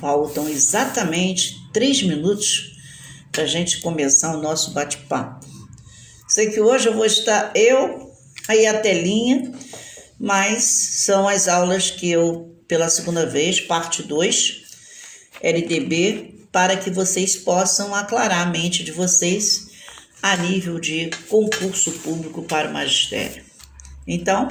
Faltam exatamente 3 minutos para a gente começar o nosso bate-papo. Sei que hoje eu vou estar aí a telinha, mas são as aulas que eu, pela segunda vez, parte 2, LDB, para que vocês possam aclarar a mente de vocês a nível de concurso público para o magistério. Então,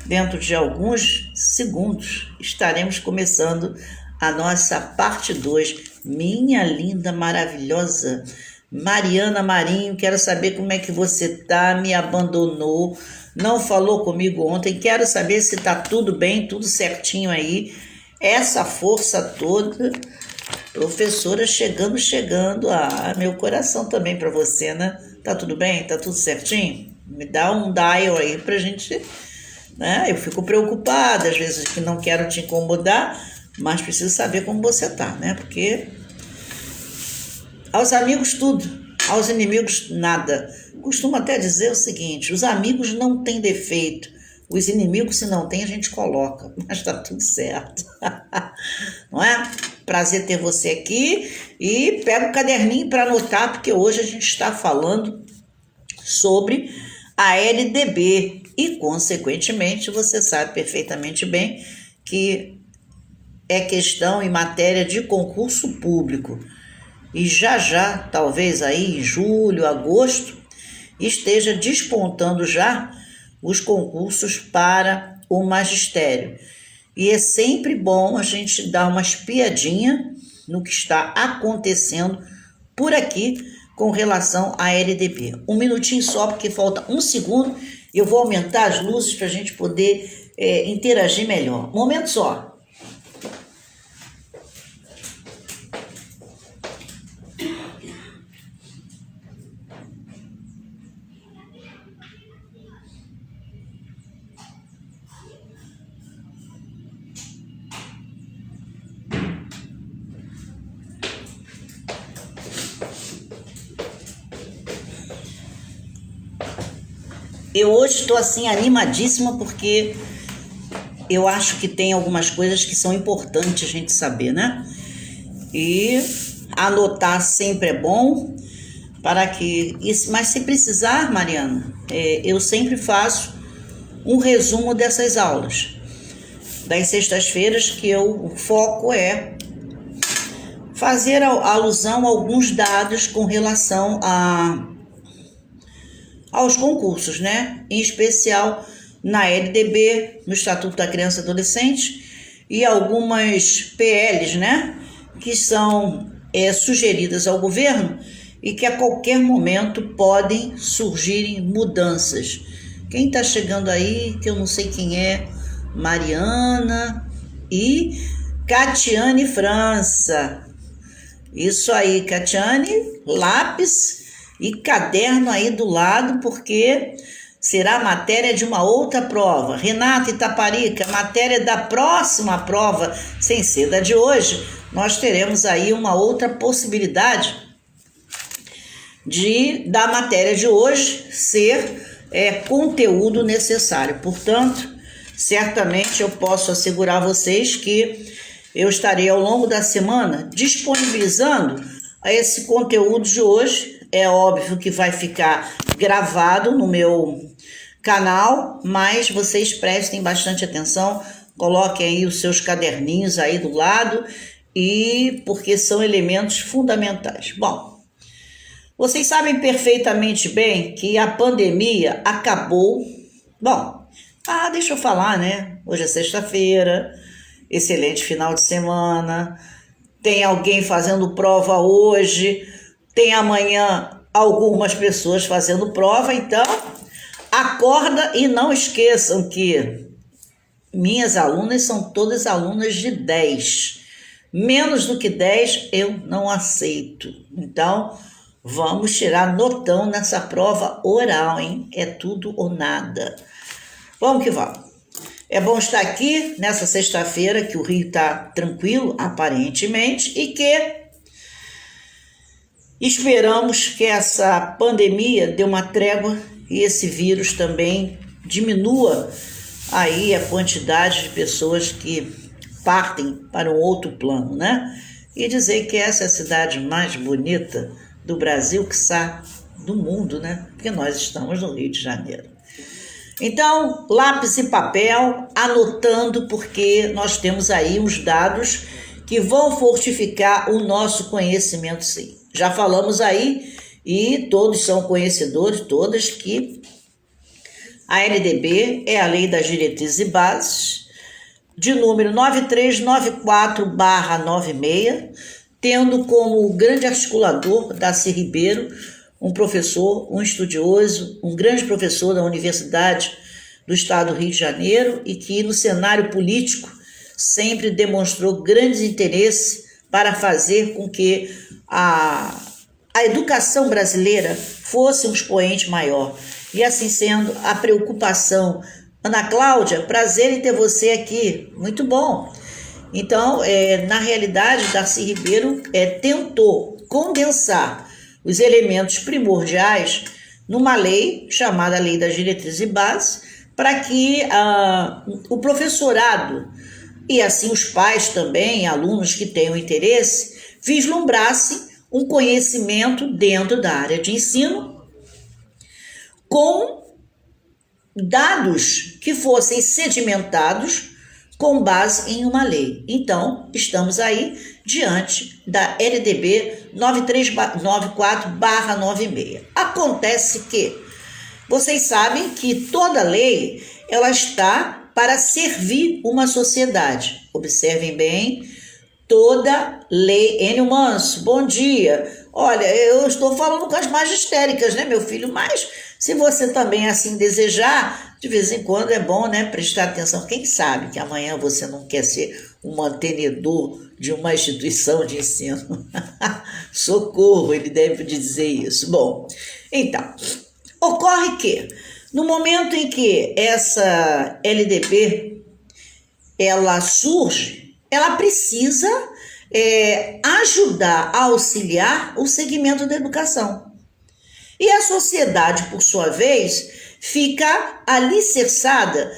dentro de alguns segundos, estaremos começando a nossa parte 2. Minha linda, maravilhosa Mariana Marinho, quero saber como é que você tá, me abandonou, não falou comigo ontem, quero saber se tá tudo bem, tudo certinho aí, essa força toda, professora chegando, meu coração também para você, né? Tá tudo bem? Tá tudo certinho? Me dá um dial aí pra gente, né? Eu fico preocupada, às vezes que não quero te incomodar, mas preciso saber como você tá, né? Porque aos amigos tudo, aos inimigos nada. Costumo até dizer o seguinte, os amigos não têm defeito, os inimigos se não tem a gente coloca, mas tá tudo certo. Não é? Prazer ter você aqui e pega o caderninho para anotar, porque hoje a gente está falando sobre a LDB e, consequentemente, você sabe perfeitamente bem que é questão em matéria de concurso público. E já, talvez aí em julho, agosto, esteja despontando já os concursos para o magistério. E é sempre bom a gente dar uma espiadinha no que está acontecendo por aqui com relação à LDB. Um minutinho só, porque falta 1 segundo, e eu vou aumentar as luzes para a gente poder interagir melhor. Momento só. Eu hoje estou assim animadíssima porque eu acho que tem algumas coisas que são importantes a gente saber, né? E anotar sempre é bom para que isso, mas se precisar, Mariana, eu sempre faço um resumo dessas aulas das sextas-feiras, que o foco é fazer alusão a alguns dados com relação aos concursos, né? Em especial na LDB, no Estatuto da Criança e Adolescente, e algumas PLs, né? Que são sugeridas ao governo e que a qualquer momento podem surgirem mudanças. Quem está chegando aí, que eu não sei quem é, Mariana e Catiane França. Isso aí, Catiane, lápis e caderno aí do lado, porque será matéria de uma outra prova. Renata Itaparica, matéria da próxima prova, sem ser da de hoje, nós teremos aí uma outra possibilidade da matéria de hoje ser conteúdo necessário. Portanto, certamente eu posso assegurar a vocês que eu estarei ao longo da semana disponibilizando esse conteúdo de hoje. É óbvio que vai ficar gravado no meu canal, mas vocês prestem bastante atenção, coloquem aí os seus caderninhos aí do lado, porque são elementos fundamentais. Bom, vocês sabem perfeitamente bem que a pandemia acabou. Bom, deixa eu falar, né? Hoje é sexta-feira, excelente final de semana, tem alguém fazendo prova hoje, tem amanhã algumas pessoas fazendo prova, então acorda e não esqueçam que minhas alunas são todas alunas de 10. Menos do que 10 eu não aceito. Então, vamos tirar notão nessa prova oral, hein? É tudo ou nada. Vamos que vamos. É bom estar aqui nessa sexta-feira que o Rio está tranquilo, aparentemente, e que esperamos que essa pandemia dê uma trégua e esse vírus também diminua aí a quantidade de pessoas que partem para um outro plano, né? E dizer que essa é a cidade mais bonita do Brasil, quiçá do mundo, né? Porque nós estamos no Rio de Janeiro. Então, lápis e papel, anotando, porque nós temos aí uns dados que vão fortificar o nosso conhecimento, sim. Já falamos aí, e todos são conhecedores, todas, que a LDB é a Lei das Diretrizes e Bases, de número 9394/96, tendo como grande articulador Darcy Ribeiro, um professor, um estudioso, um grande professor da Universidade do Estado do Rio de Janeiro e que no cenário político sempre demonstrou grande interesse para fazer com que a educação brasileira fosse um expoente maior. E assim sendo, a preocupação. Ana Cláudia, prazer em ter você aqui, muito bom. Então, na realidade, Darcy Ribeiro tentou condensar os elementos primordiais numa lei chamada Lei das Diretrizes e Bases, para que o professorado e assim os pais também, alunos que tenham interesse, vislumbrassem um conhecimento dentro da área de ensino com dados que fossem sedimentados com base em uma lei. Então, estamos aí diante da LDB 9394/96. Acontece que vocês sabem que toda lei ela está para servir uma sociedade. Observem bem, toda lei. Enio Manso, bom dia. Olha, eu estou falando com as magistéricas, né, meu filho? Mas se você também assim desejar, de vez em quando é bom, né, prestar atenção. Quem sabe que amanhã você não quer ser um mantenedor de uma instituição de ensino? Socorro, ele deve dizer isso. Bom, então, ocorre que no momento em que essa LDB ela surge, ela precisa ajudar a auxiliar o segmento da educação. E a sociedade, por sua vez, fica alicerçada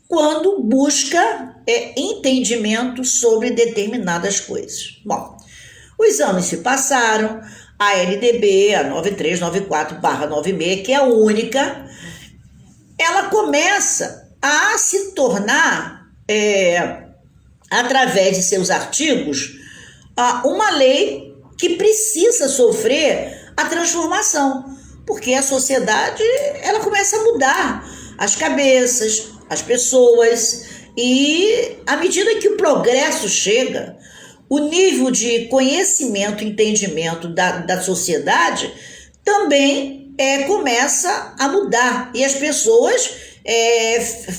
quando busca entendimento sobre determinadas coisas. Bom, os anos se passaram, a LDB, a 9394/96, que é a única, ela começa a se tornar, através de seus artigos, uma lei que precisa sofrer a transformação, porque a sociedade ela começa a mudar as cabeças, as pessoas, e à medida que o progresso chega, o nível de conhecimento e entendimento da sociedade também começa a mudar, e as pessoas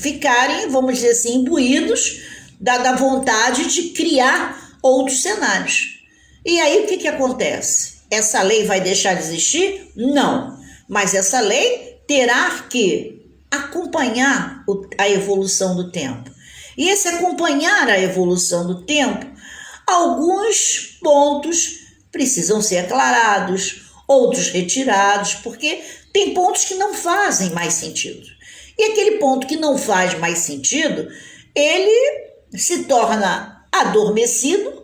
ficarem, vamos dizer assim, imbuídos da vontade de criar outros cenários. E aí o que acontece? Essa lei vai deixar de existir? Não. Mas essa lei terá que acompanhar a evolução do tempo. E esse acompanhar a evolução do tempo, alguns pontos precisam ser aclarados, outros retirados, porque tem pontos que não fazem mais sentido. E aquele ponto que não faz mais sentido, ele se torna adormecido,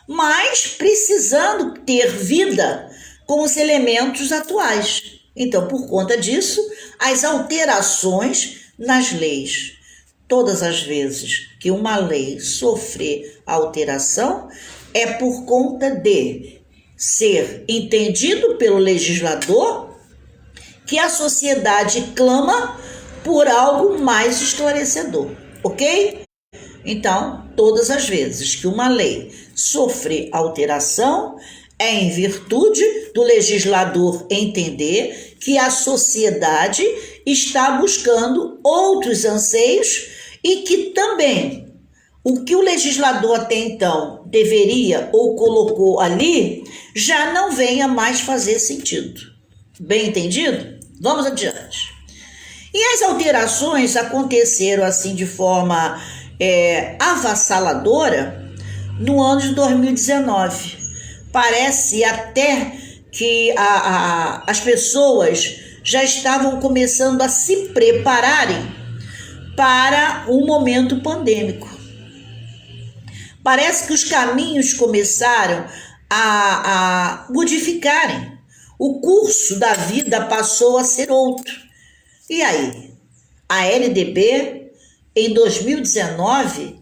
mas precisando ter vida com os elementos atuais. Então, por conta disso, as alterações nas leis. Todas as vezes que uma lei sofrer alteração, é por conta de ser entendido pelo legislador que a sociedade clama por algo mais esclarecedor, ok? Então, todas as vezes que uma lei sofrer alteração, é em virtude do legislador entender que a sociedade está buscando outros anseios e que também o que o legislador até então deveria ou colocou ali já não venha mais fazer sentido. Bem entendido? Vamos adiante. E as alterações aconteceram assim de forma avassaladora no ano de 2019. Parece até que as pessoas já estavam começando a se prepararem para um momento pandêmico. Parece que os caminhos começaram a modificarem. O curso da vida passou a ser outro. E aí? A LDB, em 2019,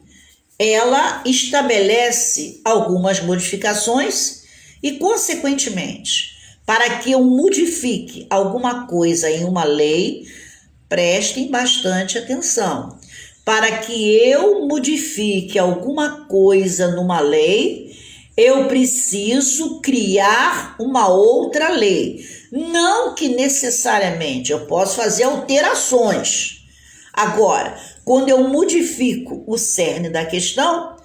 ela estabelece algumas modificações e, consequentemente, para que eu modifique alguma coisa em uma lei, prestem bastante atenção. Para que eu modifique alguma coisa numa lei, eu preciso criar uma outra lei. Não que necessariamente eu posso fazer alterações. Agora, quando eu modifico o cerne da questão,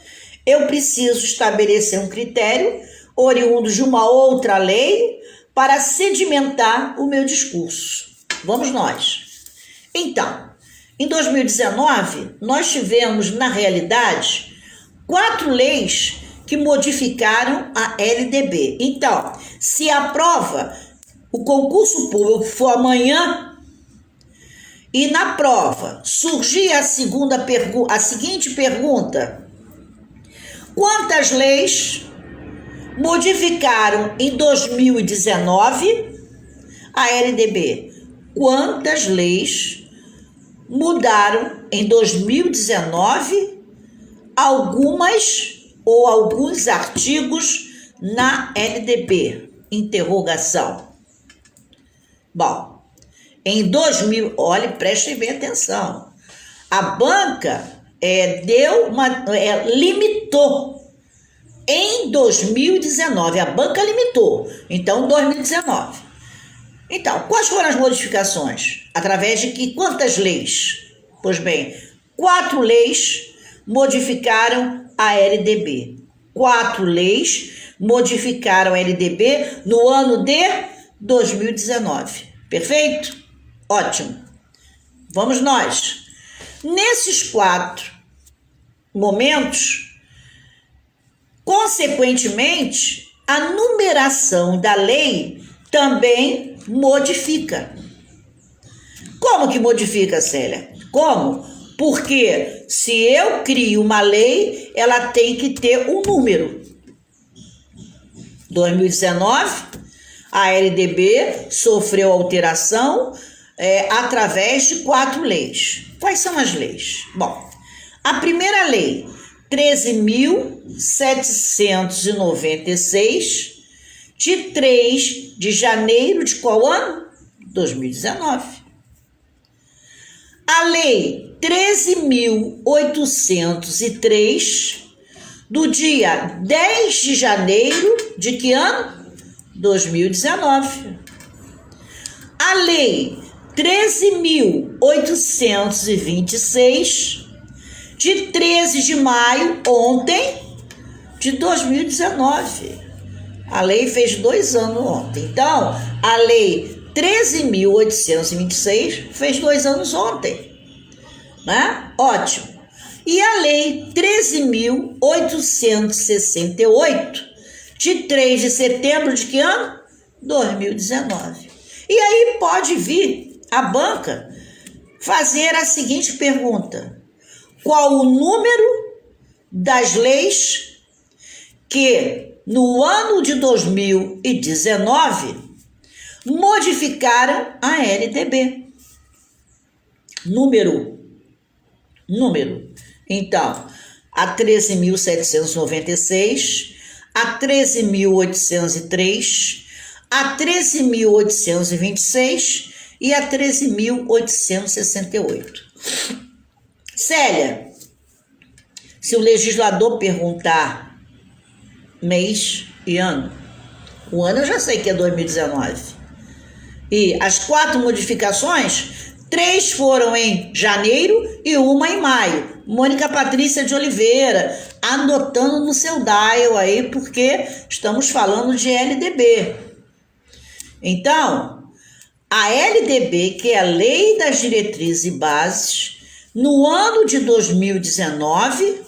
eu preciso estabelecer um critério oriundo de uma outra lei para sedimentar o meu discurso. Vamos nós. Então, em 2019, nós tivemos, na realidade, 4 leis que modificaram a LDB. Então, se a prova, o concurso público for amanhã, e na prova surgir a seguinte pergunta: quantas leis modificaram em 2019 a LDB? Quantas leis mudaram em 2019 algumas ou alguns artigos na LDB? Interrogação. Bom, em 2000, olhe, prestem bem atenção. A banca limitou em 2019. A banca limitou. Então, 2019. Então, quais foram as modificações? Através de que quantas leis? Pois bem, 4 leis modificaram a LDB. 4 leis modificaram a LDB no ano de 2019. Perfeito? Ótimo. Vamos nós. Nesses 4 momentos, consequentemente, a numeração da lei também modifica. Como que modifica, Célia? Como? Porque se eu crio uma lei, ela tem que ter um número. 2019, a LDB sofreu alteração através de 4 leis. Quais são as leis? Bom, a primeira lei, 13.796, de 3 de janeiro de qual ano? 2019. A lei 13.803, do dia 10 de janeiro de que ano? 2019. A lei 13.826, de 13 de maio, ontem, de 2019. A lei fez 2 anos ontem. Então, a lei 13.826 fez 2 anos ontem. Né? Ótimo. E a lei 13.868, de 3 de setembro de que ano? 2019. E aí pode vir a banca fazer a seguinte pergunta: qual o número das leis que no ano de 2019 modificaram a LDB? Número. Então, a 13.796, a 13.803, a 13.826 e a 13.868. Célia, se o legislador perguntar mês e ano, o ano eu já sei que é 2019. E as 4 modificações, 3 foram em janeiro e uma em maio. Mônica Patrícia de Oliveira, anotando no seu dial aí, porque estamos falando de LDB. Então, a LDB, que é a Lei das Diretrizes e Bases, no ano de 2019,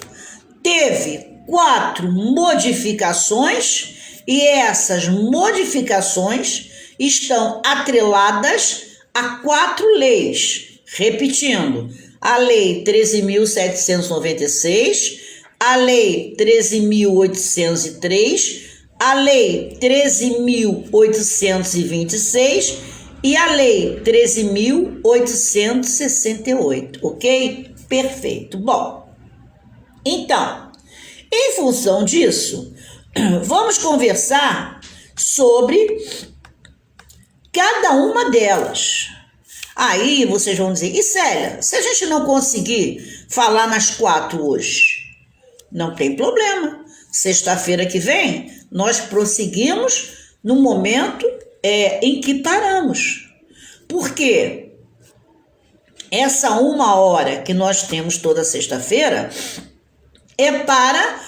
teve 4 modificações e essas modificações estão atreladas a 4 leis. Repetindo, a Lei 13.796, a Lei 13.803, a Lei 13.826 e a Lei 13.868, ok? Perfeito. Bom, então, em função disso, vamos conversar sobre cada uma delas. Aí vocês vão dizer, e Célia, se a gente não conseguir falar nas 4 hoje, não tem problema. Sexta-feira que vem, nós prosseguimos no momento em que paramos. Porque essa 1 hora que nós temos toda sexta-feira é para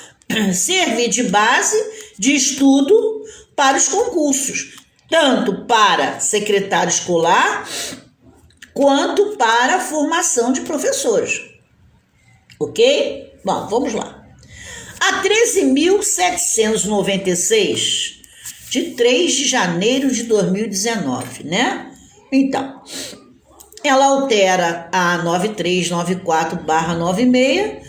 servir de base de estudo para os concursos, tanto para secretário escolar quanto para a formação de professores. Ok? Bom, vamos lá. A 13.796, de 3 de janeiro de 2019, né? Então, ela altera a 9394/96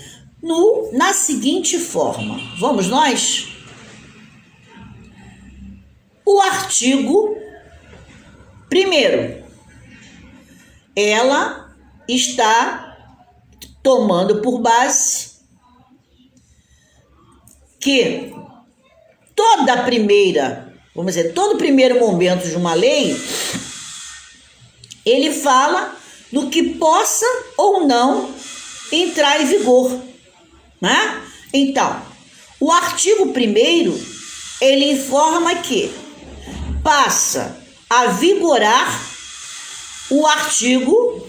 na seguinte forma. Vamos nós? O artigo 1º, ela está tomando por base que todo o primeiro momento de uma lei, ele fala no que possa ou não entrar em vigor, né? Então, o artigo 1º, ele informa que passa a vigorar o artigo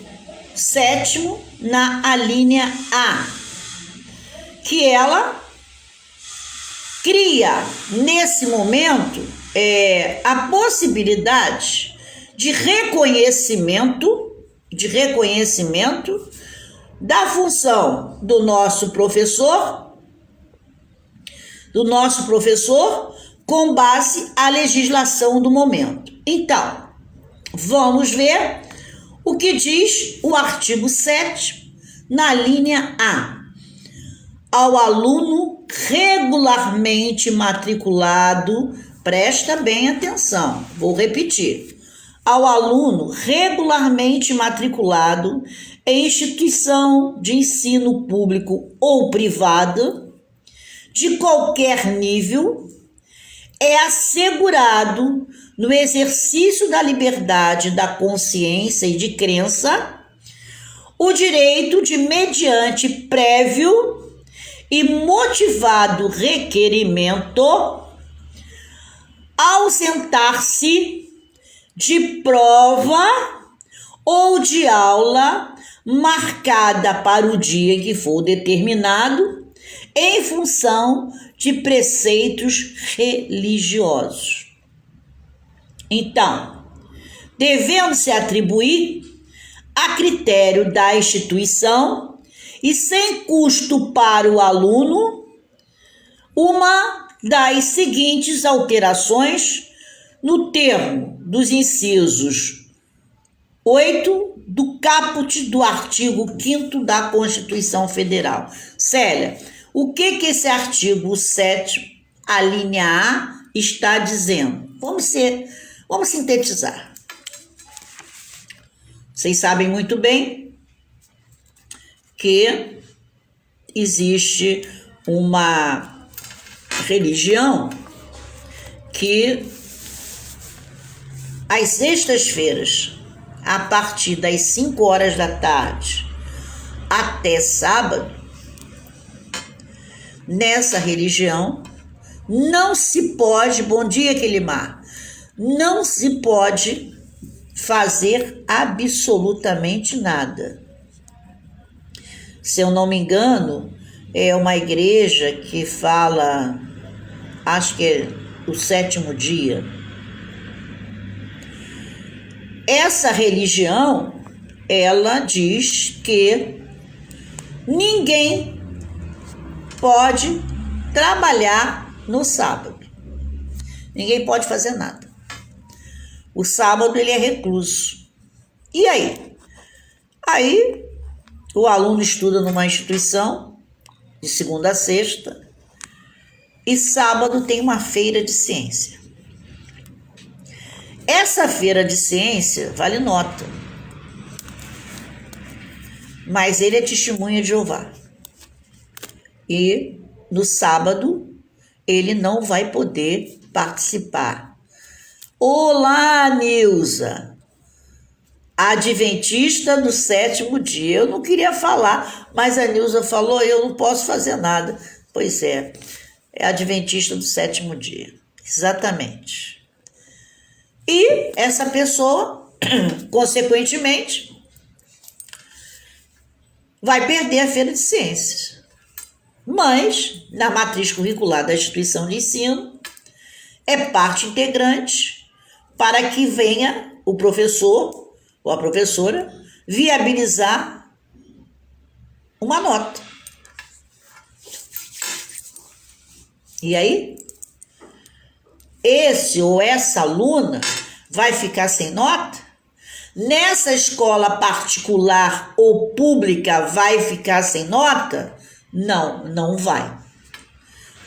7º na alínea A, que ela cria, nesse momento, a possibilidade de reconhecimento da função do nosso professor com base à legislação do momento. Então, vamos ver o que diz o artigo 7 na linha A. Ao aluno regularmente matriculado, presta bem atenção, vou repetir. Ao aluno regularmente matriculado em instituição de ensino público ou privada, de qualquer nível, é assegurado, no exercício da liberdade da consciência e de crença, o direito de, mediante prévio e motivado requerimento, ausentar-se de prova ou de aula marcada para o dia em que for determinado, em função de preceitos religiosos. Então, devendo-se atribuir a critério da instituição e sem custo para o aluno uma das seguintes alterações no termo dos incisos 8 do caput do artigo 5º da Constituição Federal. Célia, o que esse artigo 7, a linha A, está dizendo? Vamos sintetizar. Vocês sabem muito bem que existe uma religião que às sextas-feiras, a partir das 5 horas da tarde até sábado, nessa religião não se pode, bom dia Quilimar, não se pode fazer absolutamente nada. Se eu não me engano, é uma igreja que fala, acho que é o 7º dia. Essa religião, ela diz que ninguém pode trabalhar no sábado. Ninguém pode fazer nada. O sábado ele é recluso. E aí? Aí o aluno estuda numa instituição de segunda a sexta, e sábado tem uma feira de ciência. Essa feira de ciência vale nota, mas ele é testemunha de Jeová. E no sábado ele não vai poder participar. Olá, Nilza, adventista do sétimo dia. Eu não queria falar, mas a Nilza falou, eu não posso fazer nada. Pois é adventista do sétimo dia, exatamente. E essa pessoa, consequentemente, vai perder a feira de ciências. Mas, na matriz curricular da instituição de ensino, é parte integrante para que venha o professor ou a professora viabilizar uma nota. E aí, esse ou essa aluna vai ficar sem nota? Nessa escola particular ou pública vai ficar sem nota? Não, não vai.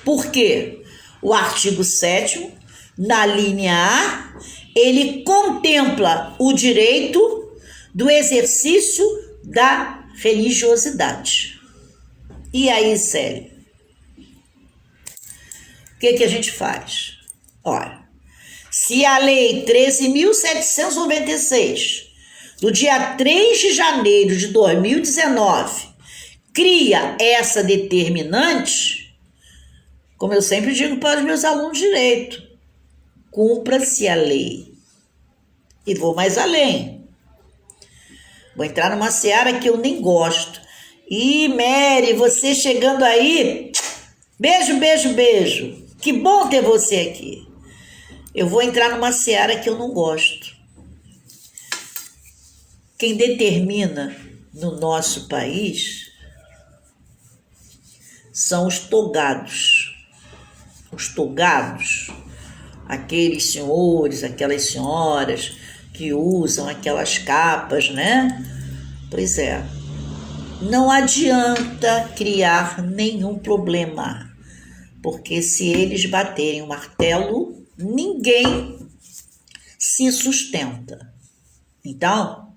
Por quê? O artigo 7º, na linha A, ele contempla o direito do exercício da religiosidade. E aí, Célio? O que a gente faz? Olha, se a Lei 13.796, do dia 3 de janeiro de 2019, cria essa determinante, como eu sempre digo para os meus alunos de direito, cumpra-se a lei. E vou mais além. Vou entrar numa seara que eu nem gosto. E Mary, você chegando aí, beijo, beijo, beijo. Que bom ter você aqui. Eu vou entrar numa seara que eu não gosto. Quem determina no nosso país são os togados. Os togados, aqueles senhores, aquelas senhoras que usam aquelas capas, né? Pois é, não adianta criar nenhum problema, porque se eles baterem o martelo, ninguém se sustenta. Então,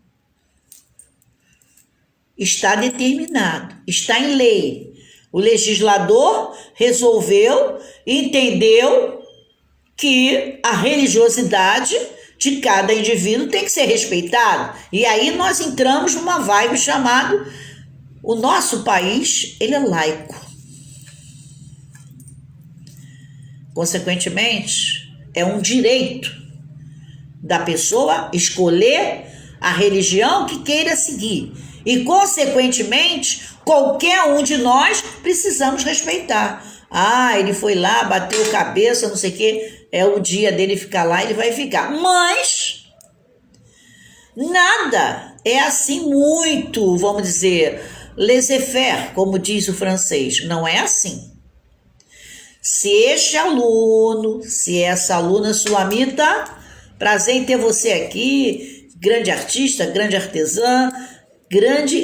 está determinado, está em lei. O legislador resolveu, entendeu que a religiosidade de cada indivíduo tem que ser respeitada. E aí nós entramos numa vibe chamada, o nosso país, ele é laico. Consequentemente, é um direito da pessoa escolher a religião que queira seguir. E, consequentemente, qualquer um de nós precisamos respeitar. Ah, ele foi lá, bateu cabeça, não sei o quê, é o dia dele ficar lá, ele vai ficar. Mas nada é assim muito, vamos dizer, laissez-faire, como diz o francês. Não é assim. Se este aluno, se essa aluna sulamita, prazer em ter você aqui, grande artista, grande artesã, grande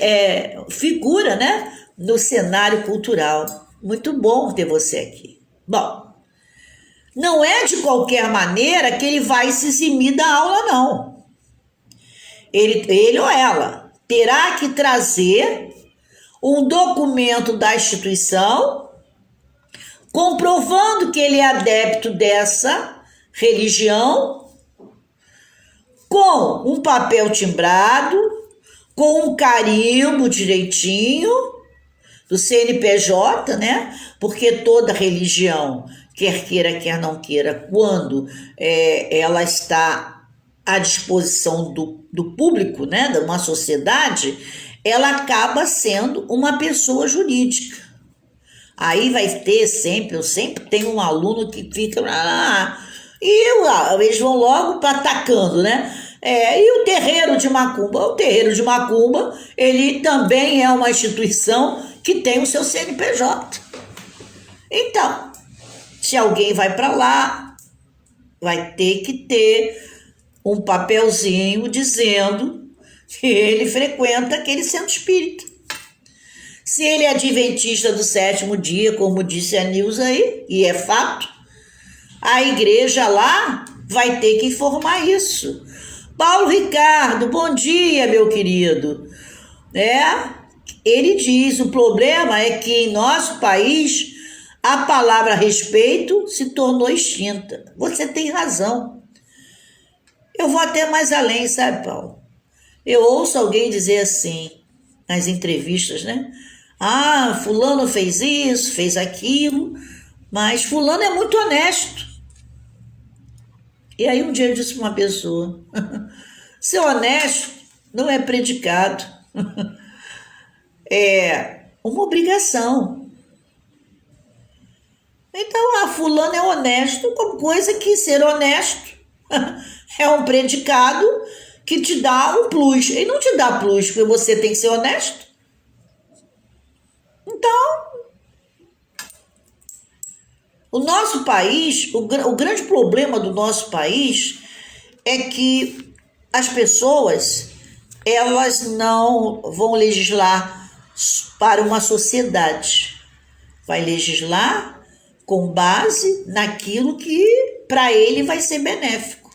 figura, né, no cenário cultural. Muito bom ter você aqui. Bom, não é de qualquer maneira que ele vai se eximir da aula, não. Ele ou ela terá que trazer um documento da instituição comprovando que ele é adepto dessa religião, com um papel timbrado, com um carimbo direitinho do CNPJ, né? Porque toda religião, quer queira, quer não queira, quando ela está à disposição do público, né? De uma sociedade, ela acaba sendo uma pessoa jurídica. Aí vai ter sempre, eu sempre tenho um aluno que fica... eles vão logo atacando, né? E o terreiro de Macumba? O terreiro de Macumba, ele também é uma instituição que tem o seu CNPJ. Então, se alguém vai para lá, vai ter que ter um papelzinho dizendo que ele frequenta aquele centro espírita. Se ele é adventista do sétimo dia, como disse a Nilza aí, e é fato, a igreja lá vai ter que informar isso. Paulo Ricardo, bom dia, meu querido. Ele diz, o problema é que em nosso país a palavra respeito se tornou extinta. Você tem razão. Eu vou até mais além, sabe, Paulo? Eu ouço alguém dizer assim, nas entrevistas, né? Ah, fulano fez isso, fez aquilo, mas fulano é muito honesto. E aí um dia eu disse para uma pessoa, ser honesto não é predicado, é uma obrigação. Então, fulano é honesto, como coisa que ser honesto é um predicado que te dá um plus. E não te dá plus porque você tem que ser honesto. Então, o nosso país, o grande problema do nosso país é que as pessoas, elas não vão legislar para uma sociedade. Vai legislar com base naquilo que para ele vai ser benéfico.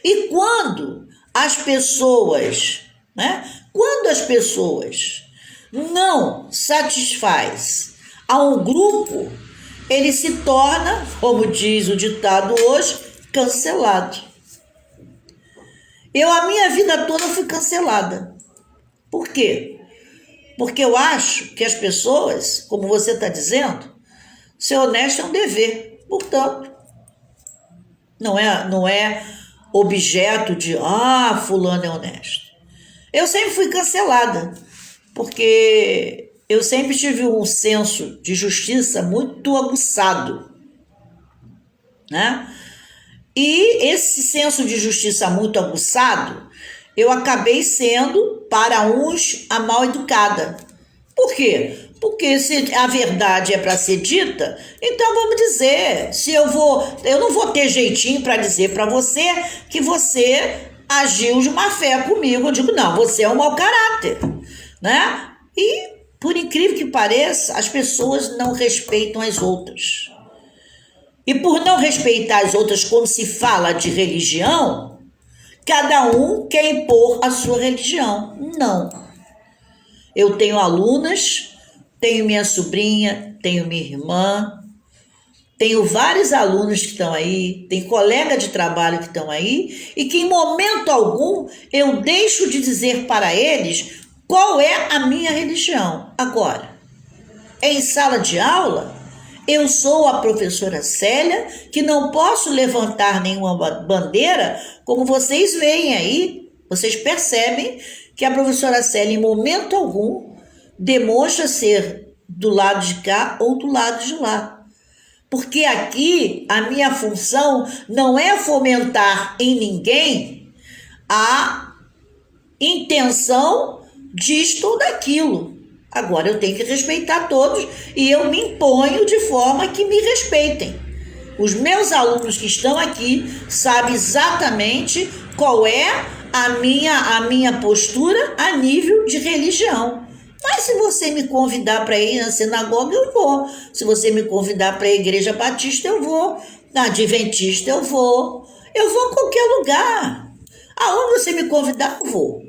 E quando as pessoas, quando as pessoas não satisfaz a um grupo, ele se torna, como diz o ditado hoje, cancelado. A minha vida toda fui cancelada. Por quê? Porque eu acho que as pessoas, como você está dizendo, ser honesto é um dever. Portanto, não é objeto de, fulano é honesto. Eu sempre fui cancelada, porque eu sempre tive um senso de justiça muito aguçado, né? E esse senso de justiça muito aguçado, eu acabei sendo, para uns, a mal educada. Por quê? Porque se a verdade é para ser dita, então vamos dizer, eu não vou ter jeitinho para dizer para você que você agiu de má fé comigo. Eu digo, não, você é um mau caráter, né? E, por incrível que pareça, as pessoas não respeitam as outras. E por não respeitar as outras quando se fala de religião, cada um quer impor a sua religião. Não. Eu tenho alunas, tenho minha sobrinha, tenho minha irmã, tenho vários alunos que estão aí, tem colega de trabalho que estão aí, e que em momento algum eu deixo de dizer para eles qual é a minha religião. Agora, em sala de aula, eu sou a professora Célia, que não posso levantar nenhuma bandeira, como vocês veem aí, vocês percebem que a professora Célia, em momento algum, demonstra ser do lado de cá ou do lado de lá. Porque aqui a minha função não é fomentar em ninguém a intenção disto ou daquilo. Agora eu tenho que respeitar todos e eu me imponho de forma que me respeitem. Os meus alunos que estão aqui sabem exatamente qual é a minha postura a nível de religião. Mas se você me convidar para ir na sinagoga, eu vou. Se você me convidar para a igreja batista, eu vou. Na adventista, eu vou. Eu vou a qualquer lugar. Aonde você me convidar, eu vou.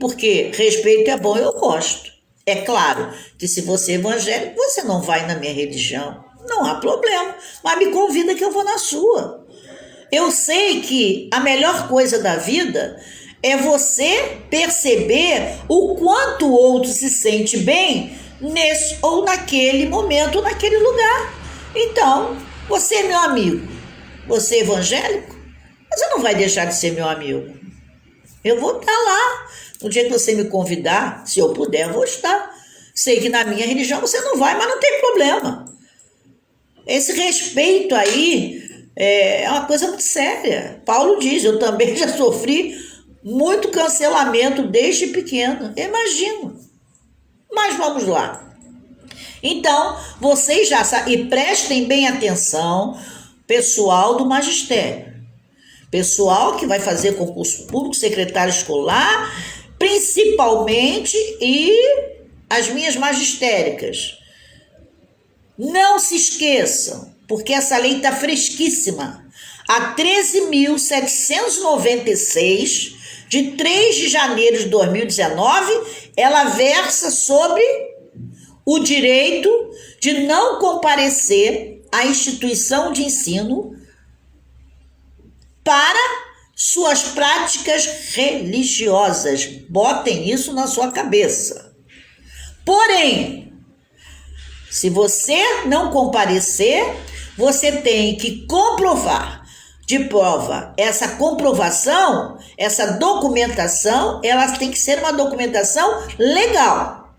Porque respeito é bom, eu gosto. É claro que se você é evangélico, você não vai na minha religião. Não há problema. Mas me convida que eu vou na sua. Eu sei que a melhor coisa da vida é você perceber o quanto o outro se sente bem nesse ou naquele momento, ou naquele lugar. Então, você é meu amigo, você é evangélico, mas você não vai deixar de ser meu amigo. Eu vou estar lá. No dia que você me convidar, se eu puder, eu vou estar. Sei que na minha religião você não vai, mas não tem problema. Esse respeito aí é uma coisa muito séria. Paulo diz, eu também já sofri muito cancelamento desde pequeno. Imagino. Mas vamos lá. Então, vocês já sabem, e prestem bem atenção, pessoal do magistério. Pessoal que vai fazer concurso público, secretário escolar, principalmente, e as minhas magistéricas, não se esqueçam, porque essa lei está fresquíssima. A 13.796, de 3 de janeiro de 2019, ela versa sobre o direito de não comparecer à instituição de ensino para suas práticas religiosas. Botem isso na sua cabeça. Porém, se você não comparecer, você tem que comprovar de prova. Essa comprovação, essa documentação, ela tem que ser uma documentação legal.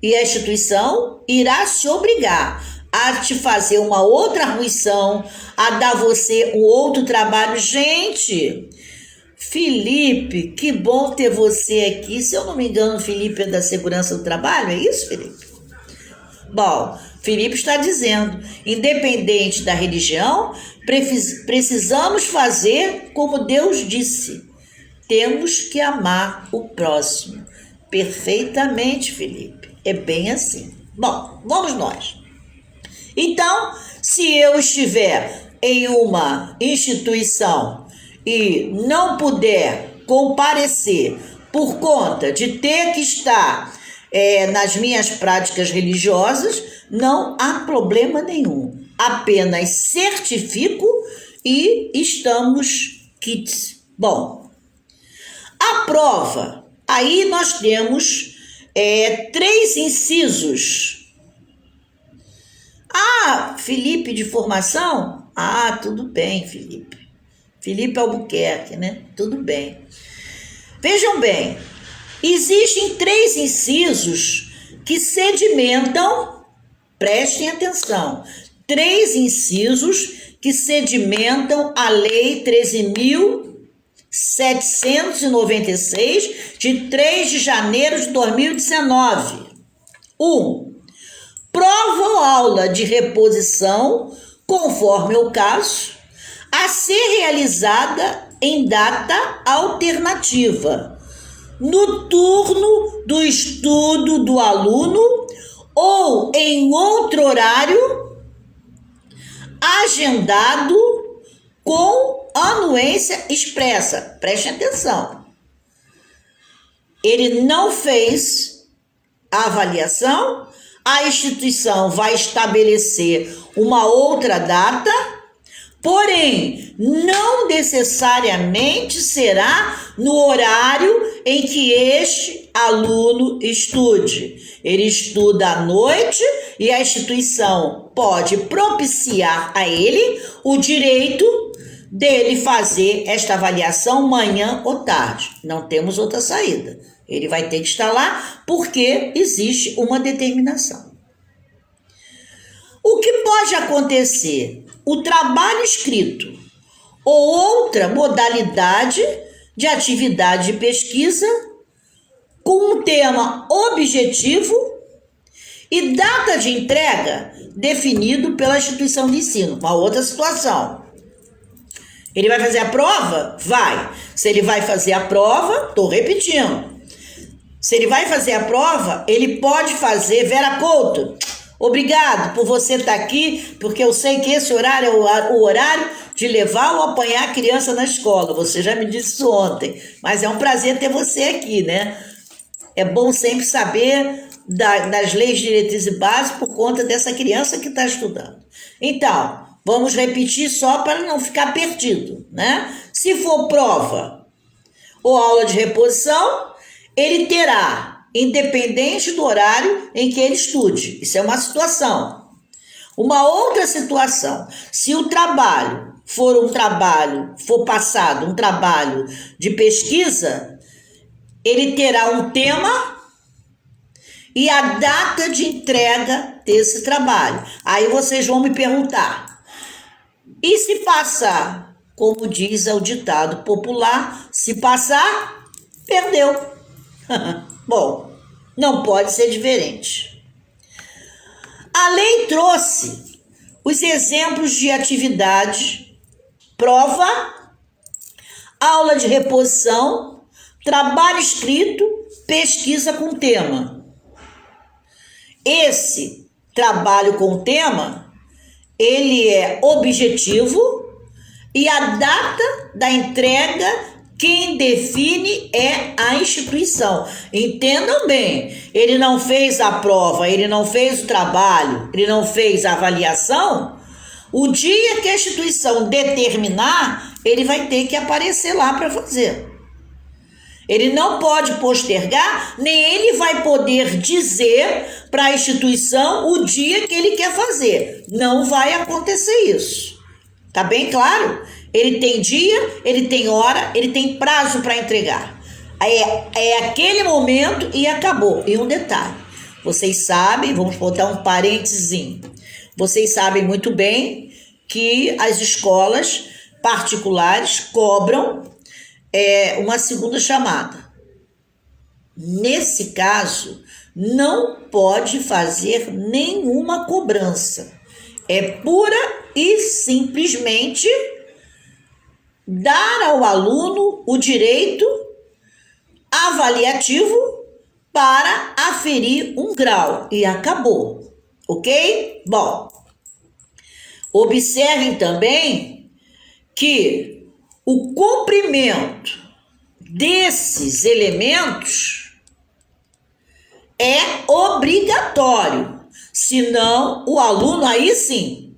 E a instituição irá se obrigar a te fazer uma outra argüição, a dar você um outro trabalho. Gente, Felipe, que bom ter você aqui. Se eu não me engano, Felipe é da Segurança do Trabalho, é isso, Felipe? Bom, Felipe está dizendo, independente da religião, precisamos fazer como Deus disse. Temos que amar o próximo. Perfeitamente, Felipe. É bem assim. Bom, vamos nós. Então, se eu estiver em uma instituição e não puder comparecer por conta de ter que estar nas minhas práticas religiosas, não há problema nenhum. Apenas certifico e estamos quites. Bom, a prova, aí nós temos 3 incisos. Ah, Felipe de formação? Ah, tudo bem, Felipe. Felipe Albuquerque, né? Tudo bem. Vejam bem, existem 3 incisos que sedimentam, prestem atenção, 3 incisos que sedimentam a Lei 13.796, de 3 de janeiro de 2019. 1. Prova ou aula de reposição, conforme o caso, a ser realizada em data alternativa, no turno do estudo do aluno ou em outro horário agendado com anuência expressa. Preste atenção. Ele não fez a avaliação, a instituição vai estabelecer uma outra data, porém, não necessariamente será no horário em que este aluno estude. Ele estuda à noite e a instituição pode propiciar a ele o direito dele fazer esta avaliação manhã ou tarde. Não temos outra saída. Ele vai ter que estar lá porque existe uma determinação. O que pode acontecer? O trabalho escrito ou outra modalidade de atividade de pesquisa com um tema objetivo e data de entrega definido pela instituição de ensino. Uma outra situação. Ele vai fazer a prova? Vai. Se ele vai fazer a prova, estou repetindo. Se ele vai fazer a prova, ele pode fazer. Vera Couto, obrigado por você estar aqui, porque eu sei que esse horário é o horário de levar ou apanhar a criança na escola. Você já me disse isso ontem, mas é um prazer ter você aqui, né? É bom sempre saber das leis, diretrizes e bases por conta dessa criança que está estudando. Então, vamos repetir só para não ficar perdido, né? Se for prova ou aula de reposição, ele terá, independente do horário em que ele estude. Isso é uma situação. Uma outra situação, se o trabalho for passado um trabalho de pesquisa, ele terá um tema e a data de entrega desse trabalho. Aí vocês vão me perguntar, e se passar? Como diz o ditado popular, se passar, perdeu. Bom, não pode ser diferente. A lei trouxe os exemplos de atividade, prova, aula de reposição, trabalho escrito, pesquisa com tema. Esse trabalho com o tema, ele é objetivo e a data da entrega quem define é a instituição. Entendam bem, ele não fez a prova, ele não fez o trabalho, ele não fez a avaliação. O dia que a instituição determinar, ele vai ter que aparecer lá para fazer. Ele não pode postergar, nem ele vai poder dizer para a instituição o dia que ele quer fazer. Não vai acontecer isso. Tá bem claro? Ele tem dia, ele tem hora, ele tem prazo para entregar. É aquele momento e acabou. E um detalhe, vocês sabem, vamos botar um parênteses, vocês sabem muito bem que as escolas particulares cobram uma segunda chamada. Nesse caso, não pode fazer nenhuma cobrança. É pura e simplesmente dar ao aluno o direito avaliativo para aferir um grau. E acabou. Ok? Bom, observem também que o cumprimento desses elementos é obrigatório. Senão, o aluno, aí sim,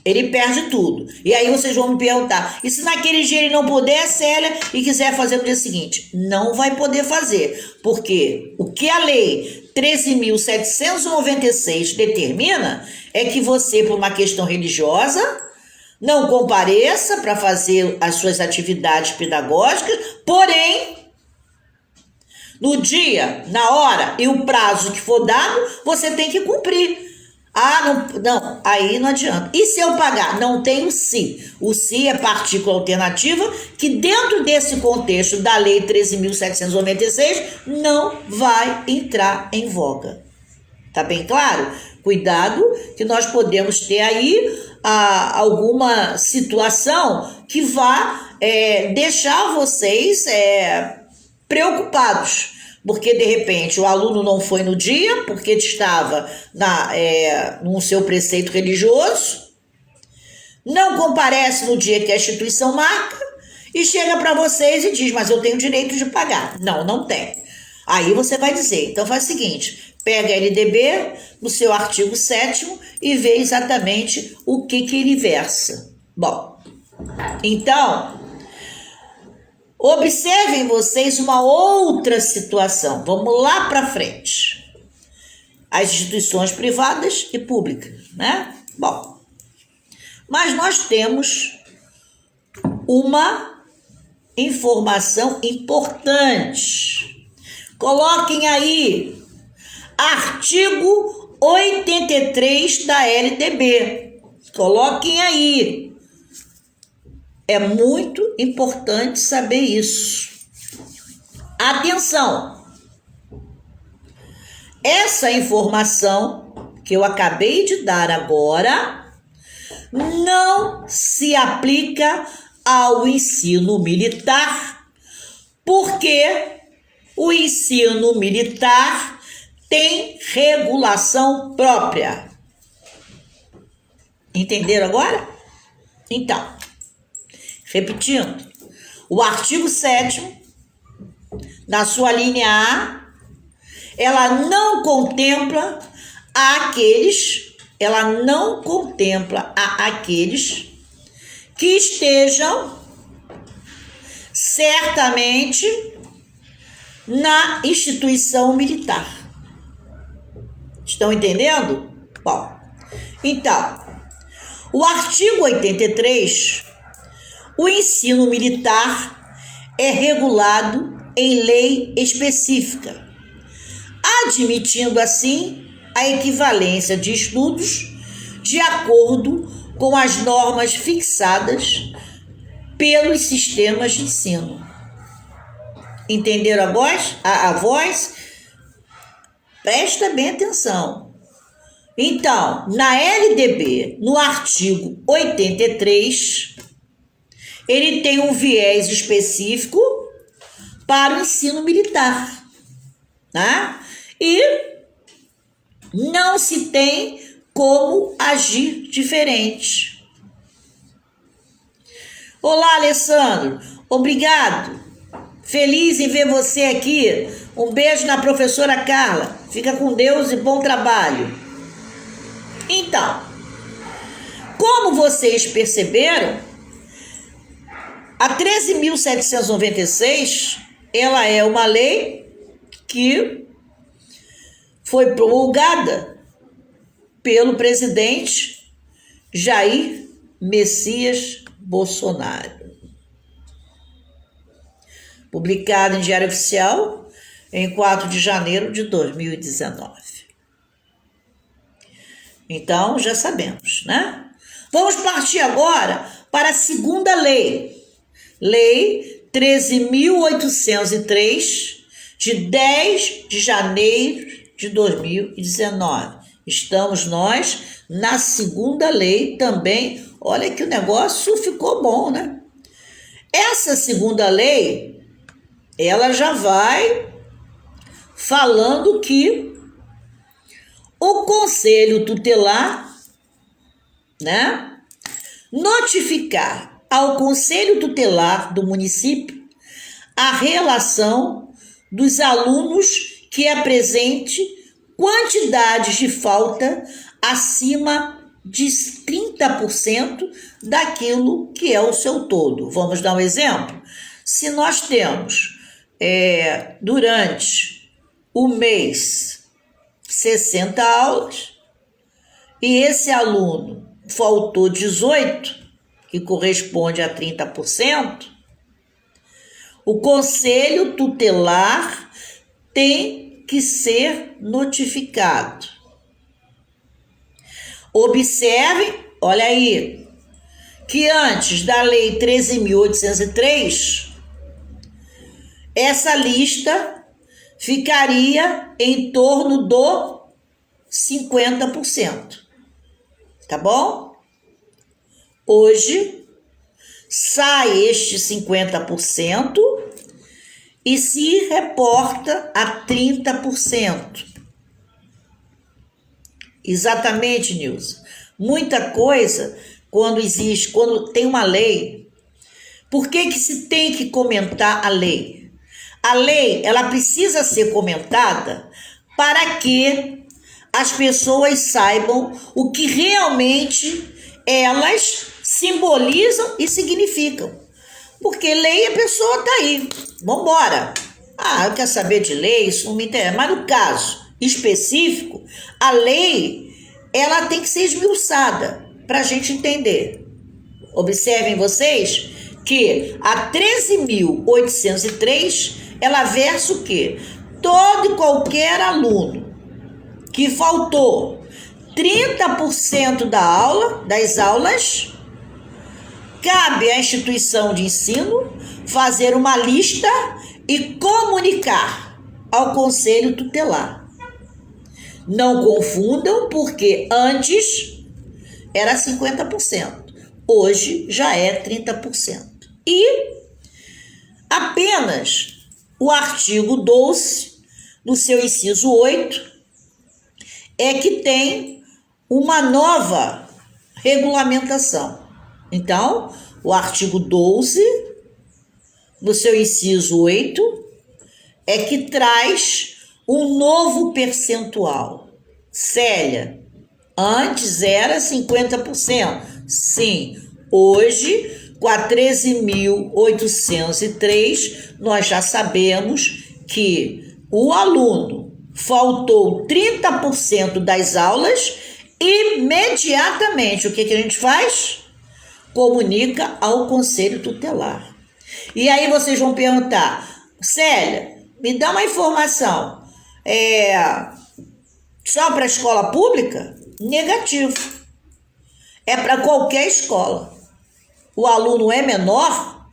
ele perde tudo. E aí vocês vão me perguntar, e se naquele dia ele não puder, Célia, e quiser fazer no dia seguinte? Não vai poder fazer, porque o que a lei 13.796 determina é que você, por uma questão religiosa, não compareça para fazer as suas atividades pedagógicas, porém, no dia, na hora e o prazo que for dado, você tem que cumprir. Não, aí não adianta. E se eu pagar? Não tem o se. O se é partícula alternativa que dentro desse contexto da lei 13.796 não vai entrar em voga. Tá bem claro? Cuidado que nós podemos ter aí alguma situação que vá deixar vocês preocupados. Porque, de repente, o aluno não foi no dia, porque estava no seu preceito religioso, não comparece no dia que a instituição marca e chega para vocês e diz, mas eu tenho direito de pagar. Não, não tem. Aí você vai dizer, então faz o seguinte, pega a LDB no seu artigo 7º e vê exatamente o que ele versa. Bom, então, observem vocês uma outra situação. Vamos lá para frente. As instituições privadas e públicas, né? Bom, mas nós temos uma informação importante. Coloquem aí artigo 83 da LDB. Coloquem aí. É muito importante saber isso. Atenção! Essa informação que eu acabei de dar agora não se aplica ao ensino militar, porque o ensino militar tem regulação própria. Entenderam agora? Então, repetindo, o artigo 7º, na sua linha A, ela não contempla aqueles que estejam certamente na instituição militar. Estão entendendo? Bom, então, o artigo 83, o ensino militar é regulado em lei específica, admitindo assim a equivalência de estudos de acordo com as normas fixadas pelos sistemas de ensino. Entenderam a voz? Presta bem atenção. Então, na LDB, no artigo 83, ele tem um viés específico para o ensino militar, tá? E não se tem como agir diferente. Olá, Alessandro. Obrigado. Feliz em ver você aqui. Um beijo na professora Carla. Fica com Deus e bom trabalho. Então, como vocês perceberam, a 13.796, ela é uma lei que foi promulgada pelo presidente Jair Messias Bolsonaro. Publicada em Diário Oficial em 4 de janeiro de 2019. Então, já sabemos, né? Vamos partir agora para a segunda lei. Lei 13.803, de 10 de janeiro de 2019. Estamos nós na segunda lei também. Olha que o negócio ficou bom, né? Essa segunda lei, ela já vai falando que o Conselho Tutelar, né, notificar ao Conselho Tutelar do município a relação dos alunos que apresente quantidades de falta acima de 30% daquilo que é o seu todo. Vamos dar um exemplo? Se nós temos durante o mês 60 aulas e esse aluno faltou 18, que corresponde a 30%, o Conselho Tutelar tem que ser notificado. Observem, olha aí, que antes da Lei 13.803, essa lista ficaria em torno do 50%. Tá bom? Hoje, sai este 50% e se reporta a 30%. Exatamente, Nilson. Muita coisa, quando tem uma lei, por que se tem que comentar a lei? A lei, ela precisa ser comentada para que as pessoas saibam o que realmente elas simbolizam e significam. Porque lei, a pessoa tá aí. Vambora. Eu quero saber de lei, isso não me interessa. Mas no caso específico, a lei, ela tem que ser esmiuçada para a gente entender. Observem vocês que a 13.803, ela versa o quê? Todo e qualquer aluno que faltou 30% das aulas, cabe à instituição de ensino fazer uma lista e comunicar ao Conselho Tutelar. Não confundam, porque antes era 50%, hoje já é 30%. E apenas o artigo 12, no seu inciso 8, é que tem uma nova regulamentação. Então, o artigo 12, no seu inciso 8, é que traz um novo percentual. Célia, antes era 50%. Sim, hoje, com a 13.803, nós já sabemos que o aluno faltou 30% das aulas, imediatamente, o que a gente faz? Comunica ao Conselho Tutelar. E aí vocês vão perguntar, Célia, me dá uma informação, só para a escola pública? Negativo. É para qualquer escola. O aluno é menor,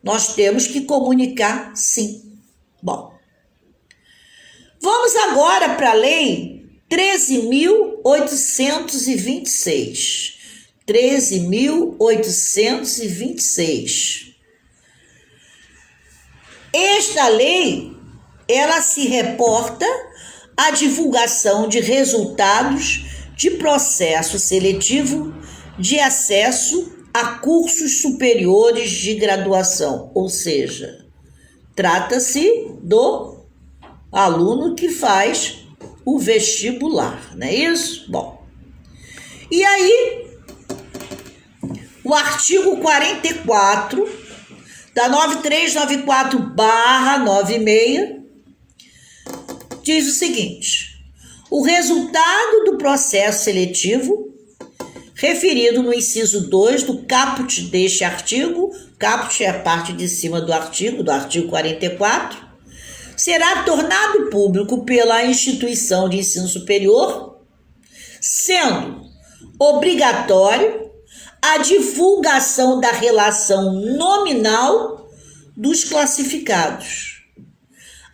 nós temos que comunicar sim. Bom, vamos agora para a Lei 13.826. 13.826. Esta lei, ela se reporta a divulgação de resultados de processo seletivo de acesso a cursos superiores de graduação, ou seja, trata-se do aluno que faz o vestibular, não é isso? Bom, e aí, o artigo 44 da 9394/96 diz o seguinte: o resultado do processo seletivo referido no inciso 2 do caput deste artigo, caput é a parte de cima do artigo 44, será tornado público pela instituição de ensino superior, sendo obrigatório a divulgação da relação nominal dos classificados,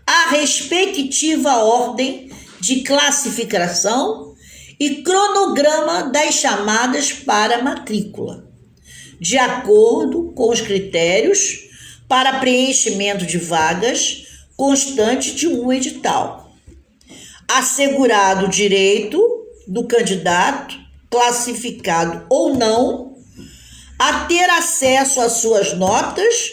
a respectiva ordem de classificação e cronograma das chamadas para matrícula, de acordo com os critérios para preenchimento de vagas constante de um edital, assegurado o direito do candidato, classificado ou não, a ter acesso às suas notas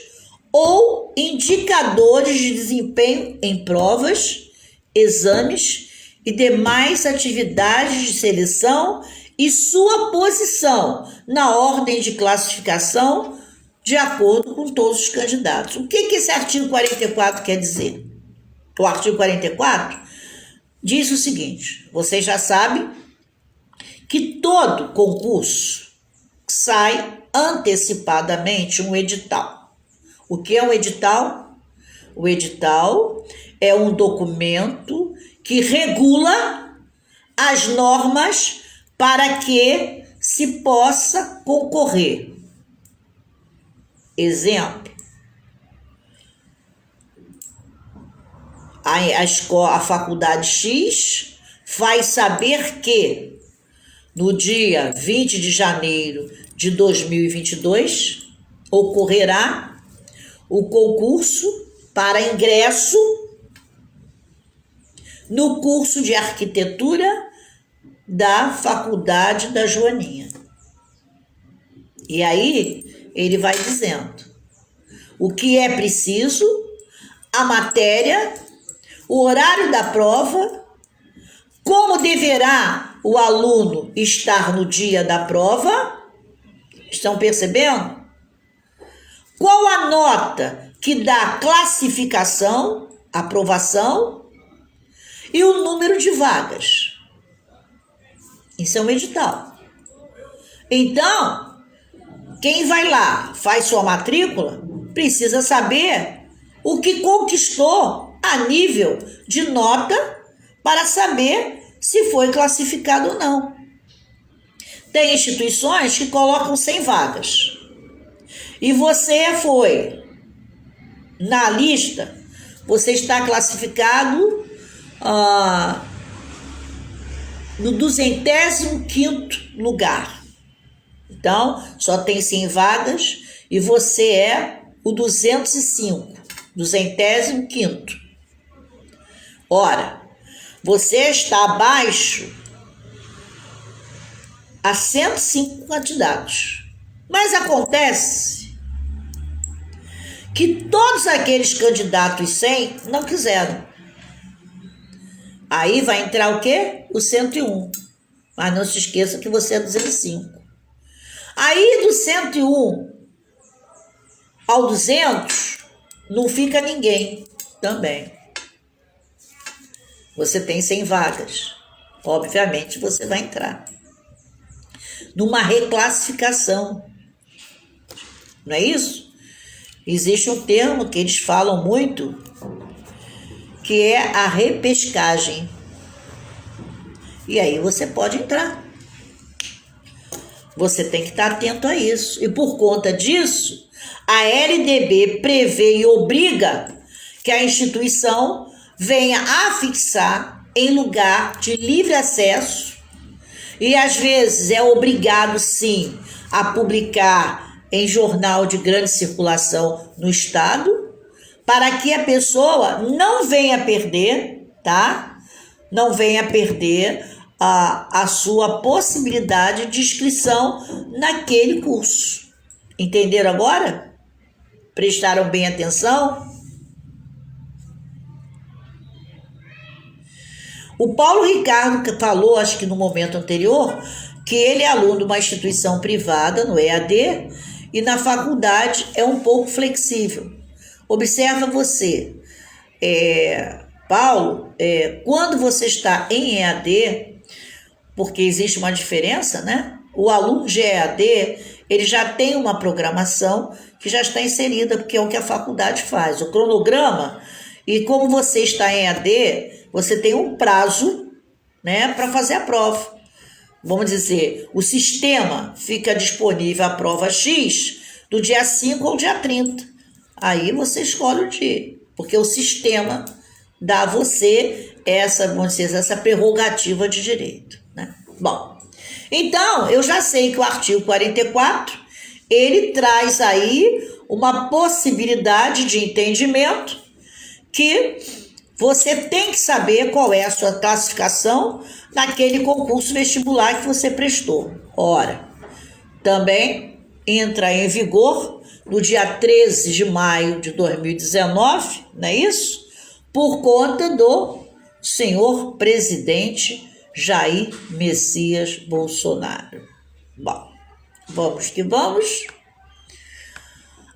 ou indicadores de desempenho em provas, exames e demais atividades de seleção e sua posição na ordem de classificação de acordo com todos os candidatos. O que esse artigo 44 quer dizer? O artigo 44 diz o seguinte: vocês já sabem que todo concurso sai antecipadamente um edital. O que é um edital? O edital é um documento que regula as normas para que se possa concorrer. Exemplo: a faculdade X faz saber que no dia 20 de janeiro de 2022 ocorrerá o concurso para ingresso no curso de arquitetura da faculdade da Joaninha. E aí ele vai dizendo o que é preciso, a matéria, o horário da prova, como deverá o aluno estar no dia da prova. Estão percebendo? Qual a nota que dá classificação, aprovação, e o número de vagas. Isso é um edital. Então, quem vai lá, faz sua matrícula, precisa saber o que conquistou a nível de nota para saber se foi classificado ou não. Tem instituições que colocam 100 vagas. E você foi na lista, você está classificado no 205º lugar. Então, só tem 100 vagas e você é o 205º. Ora, você está abaixo a 105 candidatos. Mas acontece que todos aqueles candidatos 100 não quiseram. Aí vai entrar o quê? O 101. Mas não se esqueça que você é 205. Aí do 101 ao 200 não fica ninguém também. Você tem 100 vagas. Obviamente você vai entrar numa reclassificação. Não é isso? Existe um termo que eles falam muito, que é a repescagem. E aí você pode entrar. Você tem que estar atento a isso. E por conta disso, a LDB prevê e obriga que a instituição venha afixar em lugar de livre acesso, e às vezes é obrigado sim a publicar em jornal de grande circulação no estado, para que a pessoa não venha perder, tá? não venha perder a sua possibilidade de inscrição naquele curso. Entenderam agora? Prestaram bem atenção? O Paulo Ricardo falou, acho que no momento anterior, que ele é aluno de uma instituição privada, no EAD, e na faculdade é um pouco flexível. Observa você, Paulo, quando você está em EAD, porque existe uma diferença, né? O aluno de EAD, ele já tem uma programação que já está inserida, porque é o que a faculdade faz. O cronograma, e como você está em EAD, você tem um prazo, né, para fazer a prova. Vamos dizer, o sistema fica disponível a prova X do dia 5 ao dia 30. Aí você escolhe o dia, porque o sistema dá a você essa, vamos dizer, essa prerrogativa de direito, né? Bom, então eu já sei que o artigo 44, ele traz aí uma possibilidade de entendimento que você tem que saber qual é a sua classificação naquele concurso vestibular que você prestou. Ora, também entra em vigor no dia 13 de maio de 2019, não é isso? Por conta do senhor presidente Jair Messias Bolsonaro. Bom, vamos que vamos.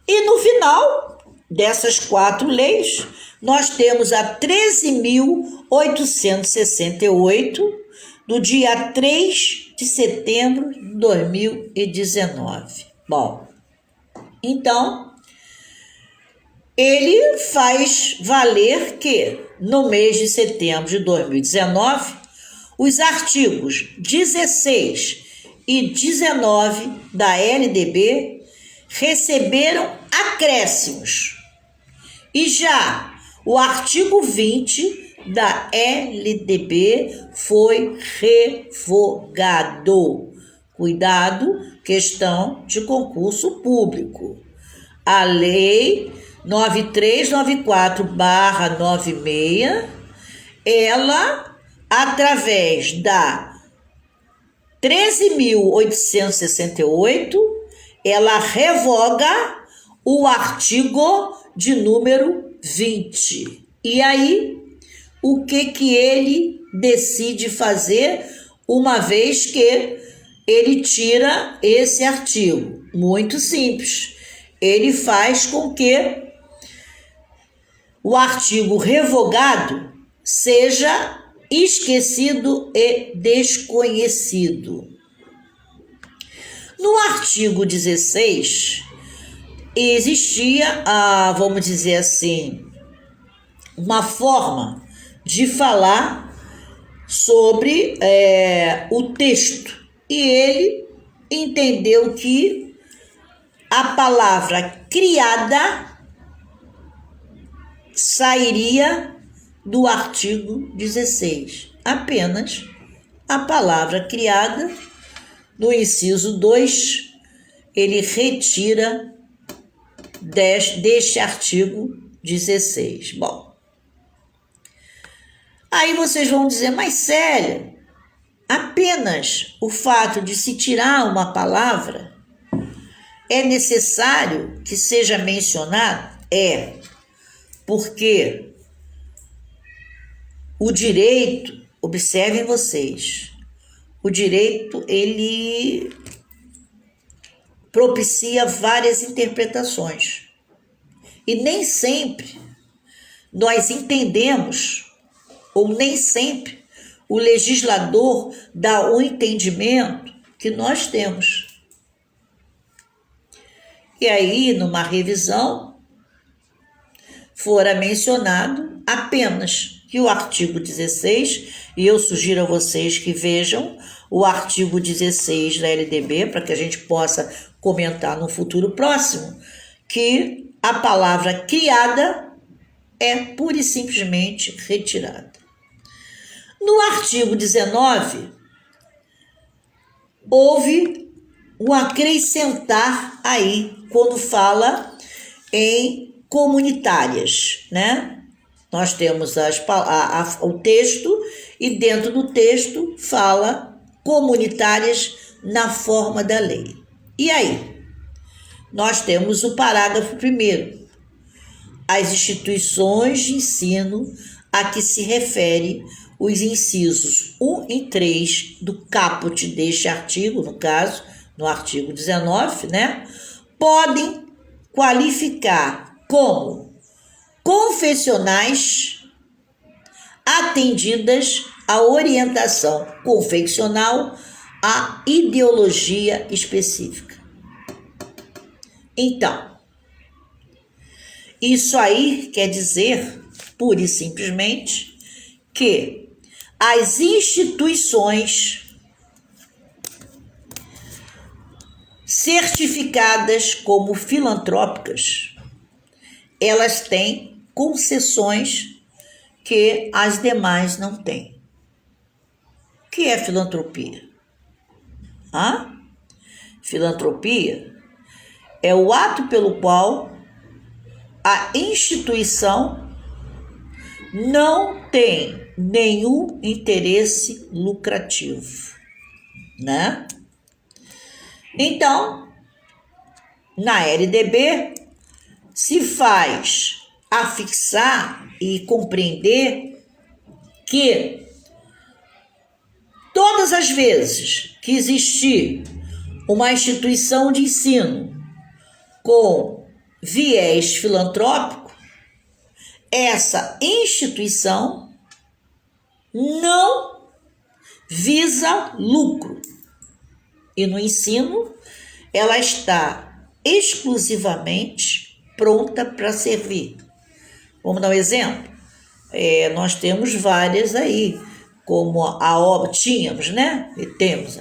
E no final dessas 4 leis, nós temos a 13.868, do dia 3 de setembro de 2019. Bom, então, ele faz valer que, no mês de setembro de 2019, os artigos 16 e 19 da LDB receberam acréscimos. E já o artigo 20 da LDB foi revogado. Cuidado, questão de concurso público. A Lei 9394/96, ela, através da 13.868, ela revoga o artigo de número 20. E aí, o que ele decide fazer, uma vez que ele tira esse artigo? Muito simples. Ele faz com que o artigo revogado seja esquecido e desconhecido. No artigo 16, existia, vamos dizer assim, uma forma de falar sobre o texto. E ele entendeu que a palavra criada sairia do artigo 16. Apenas a palavra criada, no inciso 2, ele retira deste artigo 16. Bom, aí vocês vão dizer, mas Célia, apenas o fato de se tirar uma palavra é necessário que seja mencionado? É, porque o direito, observem vocês, o direito, ele propicia várias interpretações. E nem sempre nós entendemos, ou nem sempre o legislador dá o entendimento que nós temos. E aí, numa revisão, fora mencionado apenas que o artigo 16, e eu sugiro a vocês que vejam o artigo 16 da LDB, para que a gente possa comentar no futuro próximo, que a palavra criada é pura e simplesmente retirada. No artigo 19, houve um acrescentar aí, quando fala em comunitárias, né? Nós temos o texto e dentro do texto fala comunitárias na forma da lei. E aí? Nós temos o parágrafo 1º. As instituições de ensino a que se refere os incisos 1 e 3 do caput deste artigo, no caso, no artigo 19, né, podem qualificar como confessionais atendidas à orientação confessional à ideologia específica. Então, isso aí quer dizer, pura e simplesmente, que as instituições certificadas como filantrópicas, elas têm concessões que as demais não têm. O que é filantropia? Filantropia é o ato pelo qual a instituição não tem nenhum interesse lucrativo, né? Então, na LDB, se faz afixar e compreender que todas as vezes que existir uma instituição de ensino com viés filantrópico, essa instituição não visa lucro. E no ensino, ela está exclusivamente pronta para servir. Vamos dar um exemplo? Nós temos várias aí, como a obra, tínhamos, né? E temos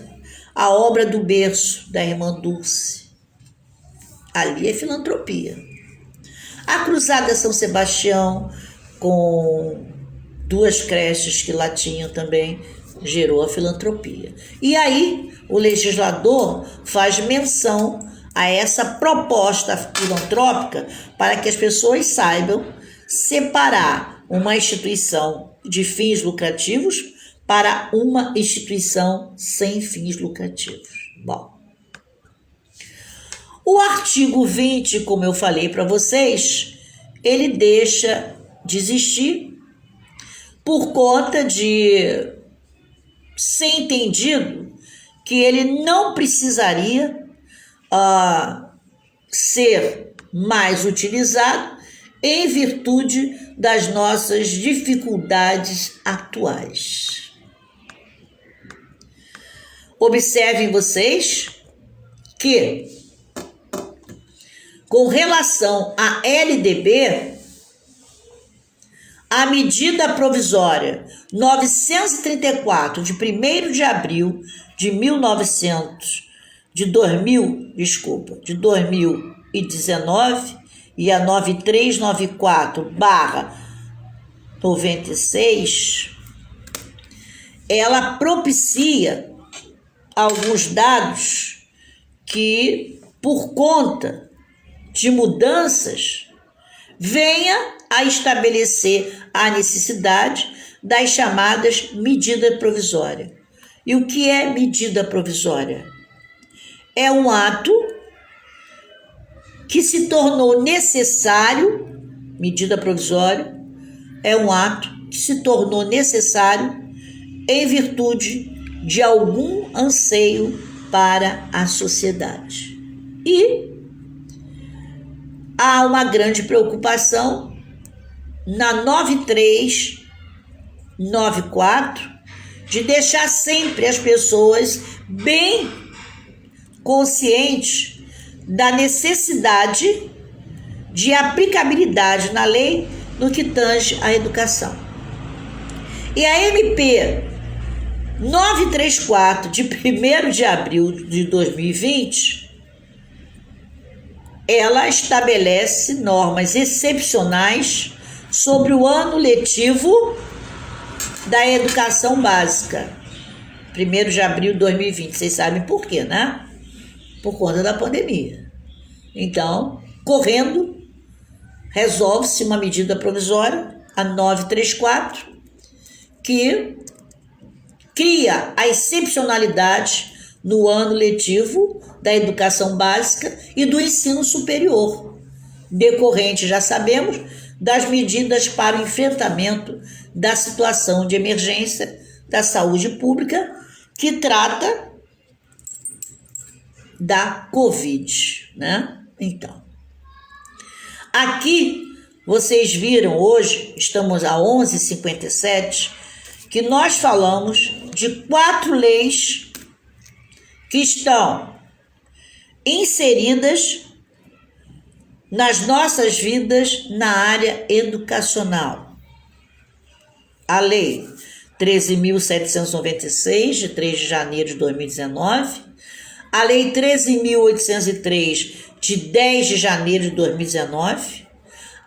a obra do berço da irmã Dulce. Ali é filantropia. A Cruzada São Sebastião, com 2 creches que lá tinham também, gerou a filantropia. E aí, o legislador faz menção a essa proposta filantrópica para que as pessoas saibam separar uma instituição de fins lucrativos para uma instituição sem fins lucrativos. Bom, o artigo 20, como eu falei para vocês, ele deixa de existir por conta de ser entendido que ele não precisaria ser mais utilizado em virtude das nossas dificuldades atuais. Observem vocês que, com relação à LDB, a medida provisória 934, de 1º de abril de 2019, e a 9394/96, ela propicia alguns dados que, por conta de mudanças, venha a estabelecer a necessidade das chamadas medidas provisórias. E o que é medida provisória? É um ato que se tornou necessário, medida provisória, é um ato que se tornou necessário em virtude de algum anseio para a sociedade. E há uma grande preocupação na 9394 de deixar sempre as pessoas bem conscientes da necessidade de aplicabilidade na lei no que tange à educação. E a MP 934, de 1º de abril de 2020, ela estabelece normas excepcionais sobre o ano letivo da educação básica. 1º de abril de 2020, vocês sabem por quê, né? Por conta da pandemia. Então, correndo, resolve-se uma medida provisória, a 934, que cria a excepcionalidade no ano letivo da educação básica e do ensino superior, decorrente, já sabemos, das medidas para o enfrentamento da situação de emergência da saúde pública, que trata da Covid, né? Então, aqui vocês viram hoje, estamos a 11h57, que nós falamos de 4 leis que estão inseridas nas nossas vidas na área educacional. A Lei 13.796, de 3 de janeiro de 2019, a Lei 13.803, de 10 de janeiro de 2019,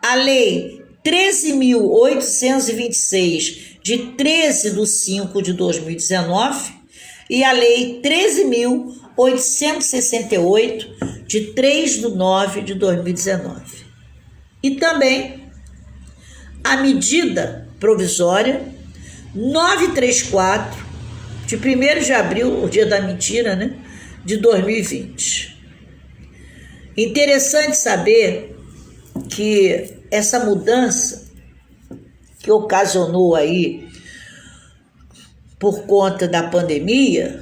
a Lei 13.826, de 13 de 5 de 2019, e a Lei 13.868, de 3 de 9 de 2019. E também a medida provisória 934, de 1º de abril, o dia da mentira, né, de 2020. Interessante saber que essa mudança que ocasionou aí por conta da pandemia,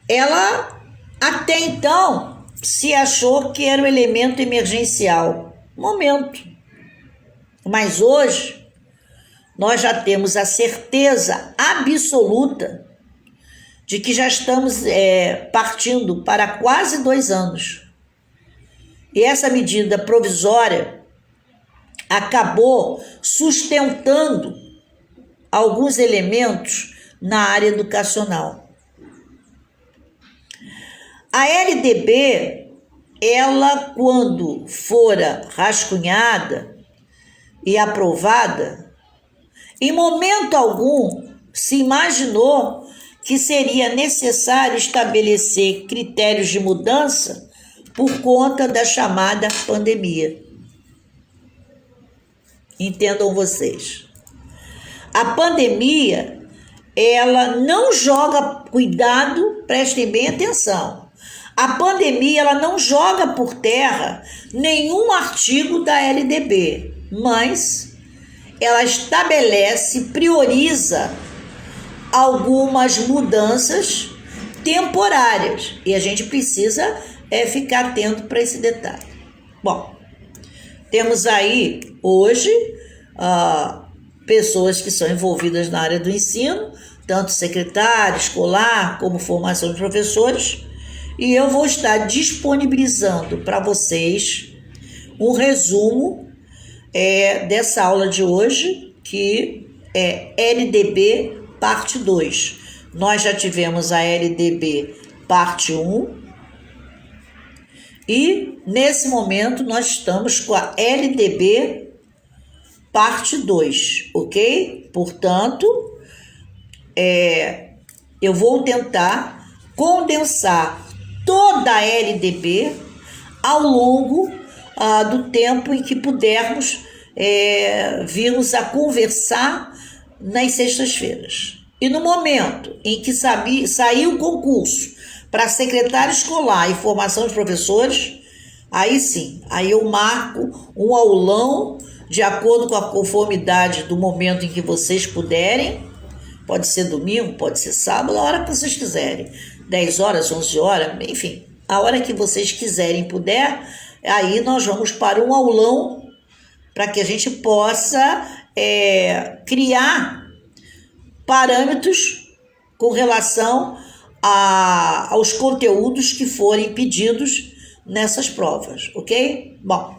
ela até então se achou que era um elemento emergencial. Momento. Mas hoje nós já temos a certeza absoluta de que já estamos partindo para quase 2 anos. E essa medida provisória acabou sustentando alguns elementos na área educacional. A LDB, ela, quando fora rascunhada e aprovada, em momento algum se imaginou que seria necessário estabelecer critérios de mudança por conta da chamada pandemia. Entendam vocês. A pandemia, ela não joga, cuidado, prestem bem atenção. A pandemia, ela não joga por terra nenhum artigo da LDB, mas ela estabelece, prioriza algumas mudanças temporárias. E a gente precisa ficar atento para esse detalhe. Bom, temos aí hoje pessoas que são envolvidas na área do ensino, tanto secretário, escolar, como formação de professores, e eu vou estar disponibilizando para vocês um resumo dessa aula de hoje, que é LDB parte 2. Nós já tivemos a LDB parte 1 e nesse momento nós estamos com a LDB parte 2, ok? Portanto, eu vou tentar condensar toda a LDB ao longo do tempo em que pudermos virmos a conversar nas sextas-feiras. E no momento em que saiu o concurso para secretário escolar e formação de professores, aí sim, aí eu marco um aulão de acordo com a conformidade do momento em que vocês puderem. Pode ser domingo, pode ser sábado, a hora que vocês quiserem. 10 horas, 11 horas, enfim. A hora que vocês quiserem e puder, aí nós vamos para um aulão para que a gente possa criar parâmetros com relação aos conteúdos que forem pedidos nessas provas, ok? Bom,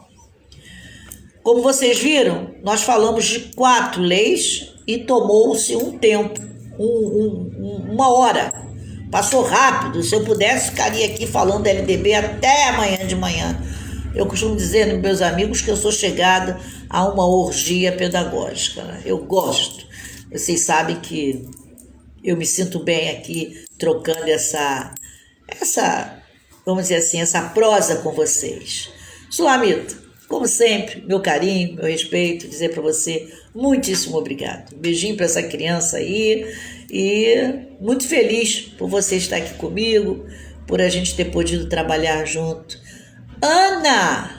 como vocês viram, nós falamos de 4 leis e tomou-se um tempo, uma hora. Passou rápido. Se eu pudesse, ficaria aqui falando LDB até amanhã de manhã. Eu costumo dizer, meus amigos, que eu sou chegada a uma orgia pedagógica, né? Eu gosto. Vocês sabem que eu me sinto bem aqui trocando essa, vamos dizer assim, essa prosa com vocês. Sulamita, Como sempre, meu carinho, meu respeito, dizer para você muitíssimo obrigado. Um beijinho para essa criança aí e muito feliz por você estar aqui comigo, por a gente ter podido trabalhar junto. Ana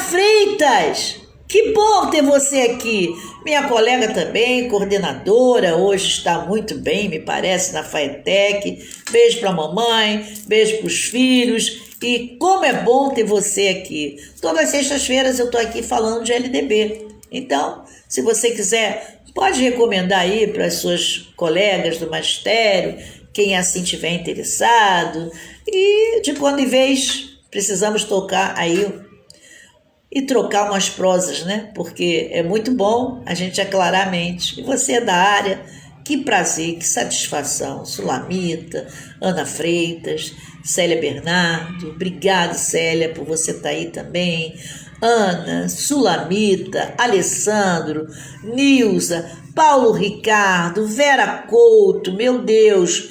Freitas, que bom ter você aqui. Minha colega também, coordenadora, hoje está muito bem, me parece, na FAETEC. Beijo para a mamãe, beijo para os filhos. E como é bom ter você aqui. Todas as sextas-feiras eu estou aqui falando de LDB. Então, se você quiser, pode recomendar aí para as suas colegas do magistério, quem assim tiver interessado. E de quando em vez, precisamos tocar aí e trocar umas prosas, né? Porque é muito bom a gente aclarar a mente. E você é da área, que prazer, que satisfação. Sulamita, Ana Freitas, Célia Bernardo, obrigado, Célia, por você estar aí também. Ana, Sulamita, Alessandro, Nilza, Paulo Ricardo, Vera Couto, meu Deus,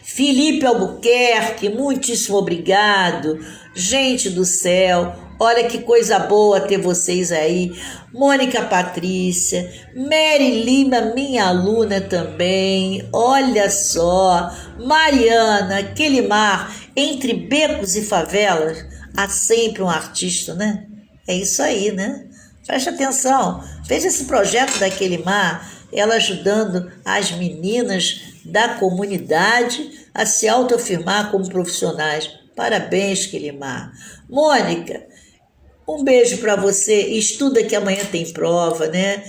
Felipe Albuquerque, muitíssimo obrigado. Gente do céu, olha que coisa boa ter vocês aí. Mônica Patrícia, Mary Lima, minha aluna também. Olha só, Mariana, Quelimar, entre becos e favelas, há sempre um artista, né? É isso aí, né? Preste atenção, veja esse projeto da Quelimar, ela ajudando as meninas da comunidade a se autoafirmar como profissionais. Parabéns, Quelimar. Mônica, um beijo para você. Estuda que amanhã tem prova, né?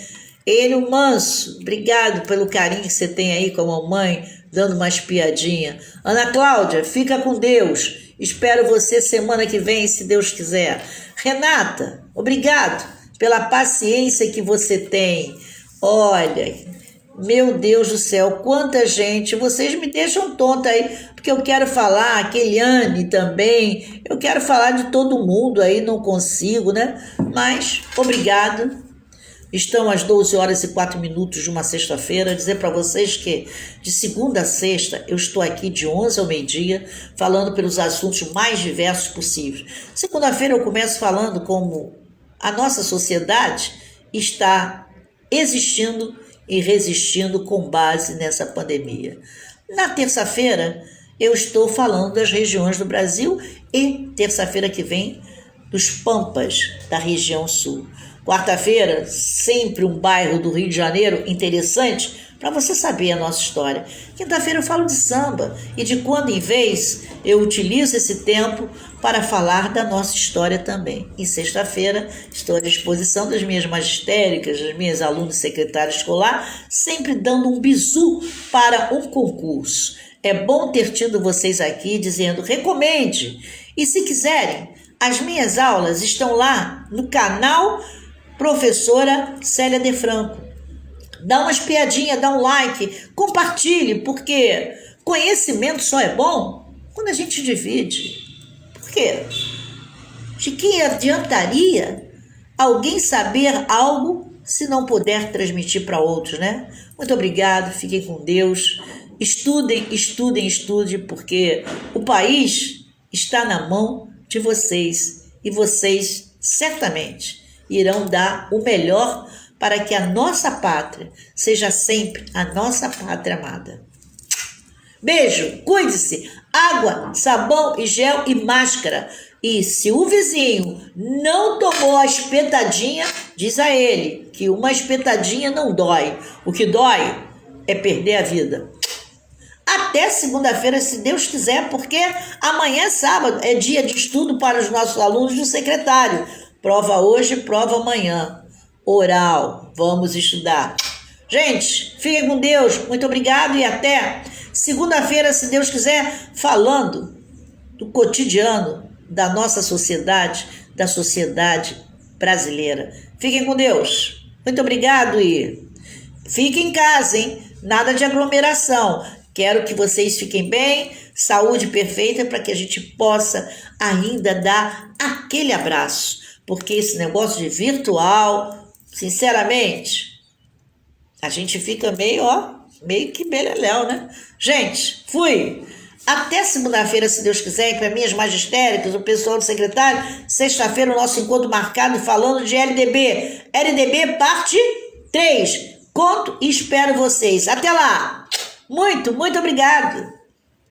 Ele, Manso, obrigado pelo carinho que você tem aí com a mamãe, dando uma espiadinha. Ana Cláudia, fica com Deus. Espero você semana que vem, se Deus quiser. Renata, obrigado pela paciência que você tem. Olha, meu Deus do céu, quanta gente. Vocês me deixam tonta aí, porque eu quero falar, a Keliane também, eu quero falar de todo mundo aí, não consigo, né? Mas, obrigado. Estão às 12h04 de uma sexta-feira. Dizer para vocês que de segunda a sexta eu estou aqui de 11 ao meio-dia falando pelos assuntos mais diversos possíveis. Segunda-feira eu começo falando como a nossa sociedade está existindo e resistindo com base nessa pandemia. Na terça-feira eu estou falando das regiões do Brasil e terça-feira que vem dos Pampas da região sul. Quarta-feira, sempre um bairro do Rio de Janeiro interessante para você saber a nossa história. Quinta-feira eu falo de samba e de quando em vez eu utilizo esse tempo para falar da nossa história também. E sexta-feira estou à disposição das minhas magistéricas, das minhas alunas secretárias escolar, sempre dando um bizu para um concurso. É bom ter tido vocês aqui dizendo recomende. E se quiserem, as minhas aulas estão lá no canal Professora Célia De Franco. Dá uma espiadinha, dá um like, compartilhe, porque conhecimento só é bom quando a gente divide. Por quê? De que adiantaria alguém saber algo se não puder transmitir para outros, né? Muito obrigado, fiquem com Deus. Estudem, estudem, estudem, porque o país está na mão de vocês e vocês certamente irão dar o melhor para que a nossa pátria seja sempre a nossa pátria amada. Beijo, cuide-se, água, sabão e gel e máscara. E se o vizinho não tomou a espetadinha, diz a ele que uma espetadinha não dói. O que dói é perder a vida. Até segunda-feira, se Deus quiser, porque amanhã é sábado, é dia de estudo para os nossos alunos do secretário. Prova hoje, prova amanhã. Oral, vamos estudar. Gente, fiquem com Deus, muito obrigado e até segunda-feira, se Deus quiser, falando do cotidiano da nossa sociedade, da sociedade brasileira. Fiquem com Deus, muito obrigado e fiquem em casa, hein? Nada de aglomeração. Quero que vocês fiquem bem, saúde perfeita para que a gente possa ainda dar aquele abraço. Porque esse negócio de virtual, sinceramente, a gente fica meio que beleléu, né? Gente, fui! Até segunda-feira, se Deus quiser, para minhas magistéricas, o pessoal do secretário, sexta-feira o nosso encontro marcado falando de LDB. LDB parte 3. Conto e espero vocês. Até lá. Muito obrigado.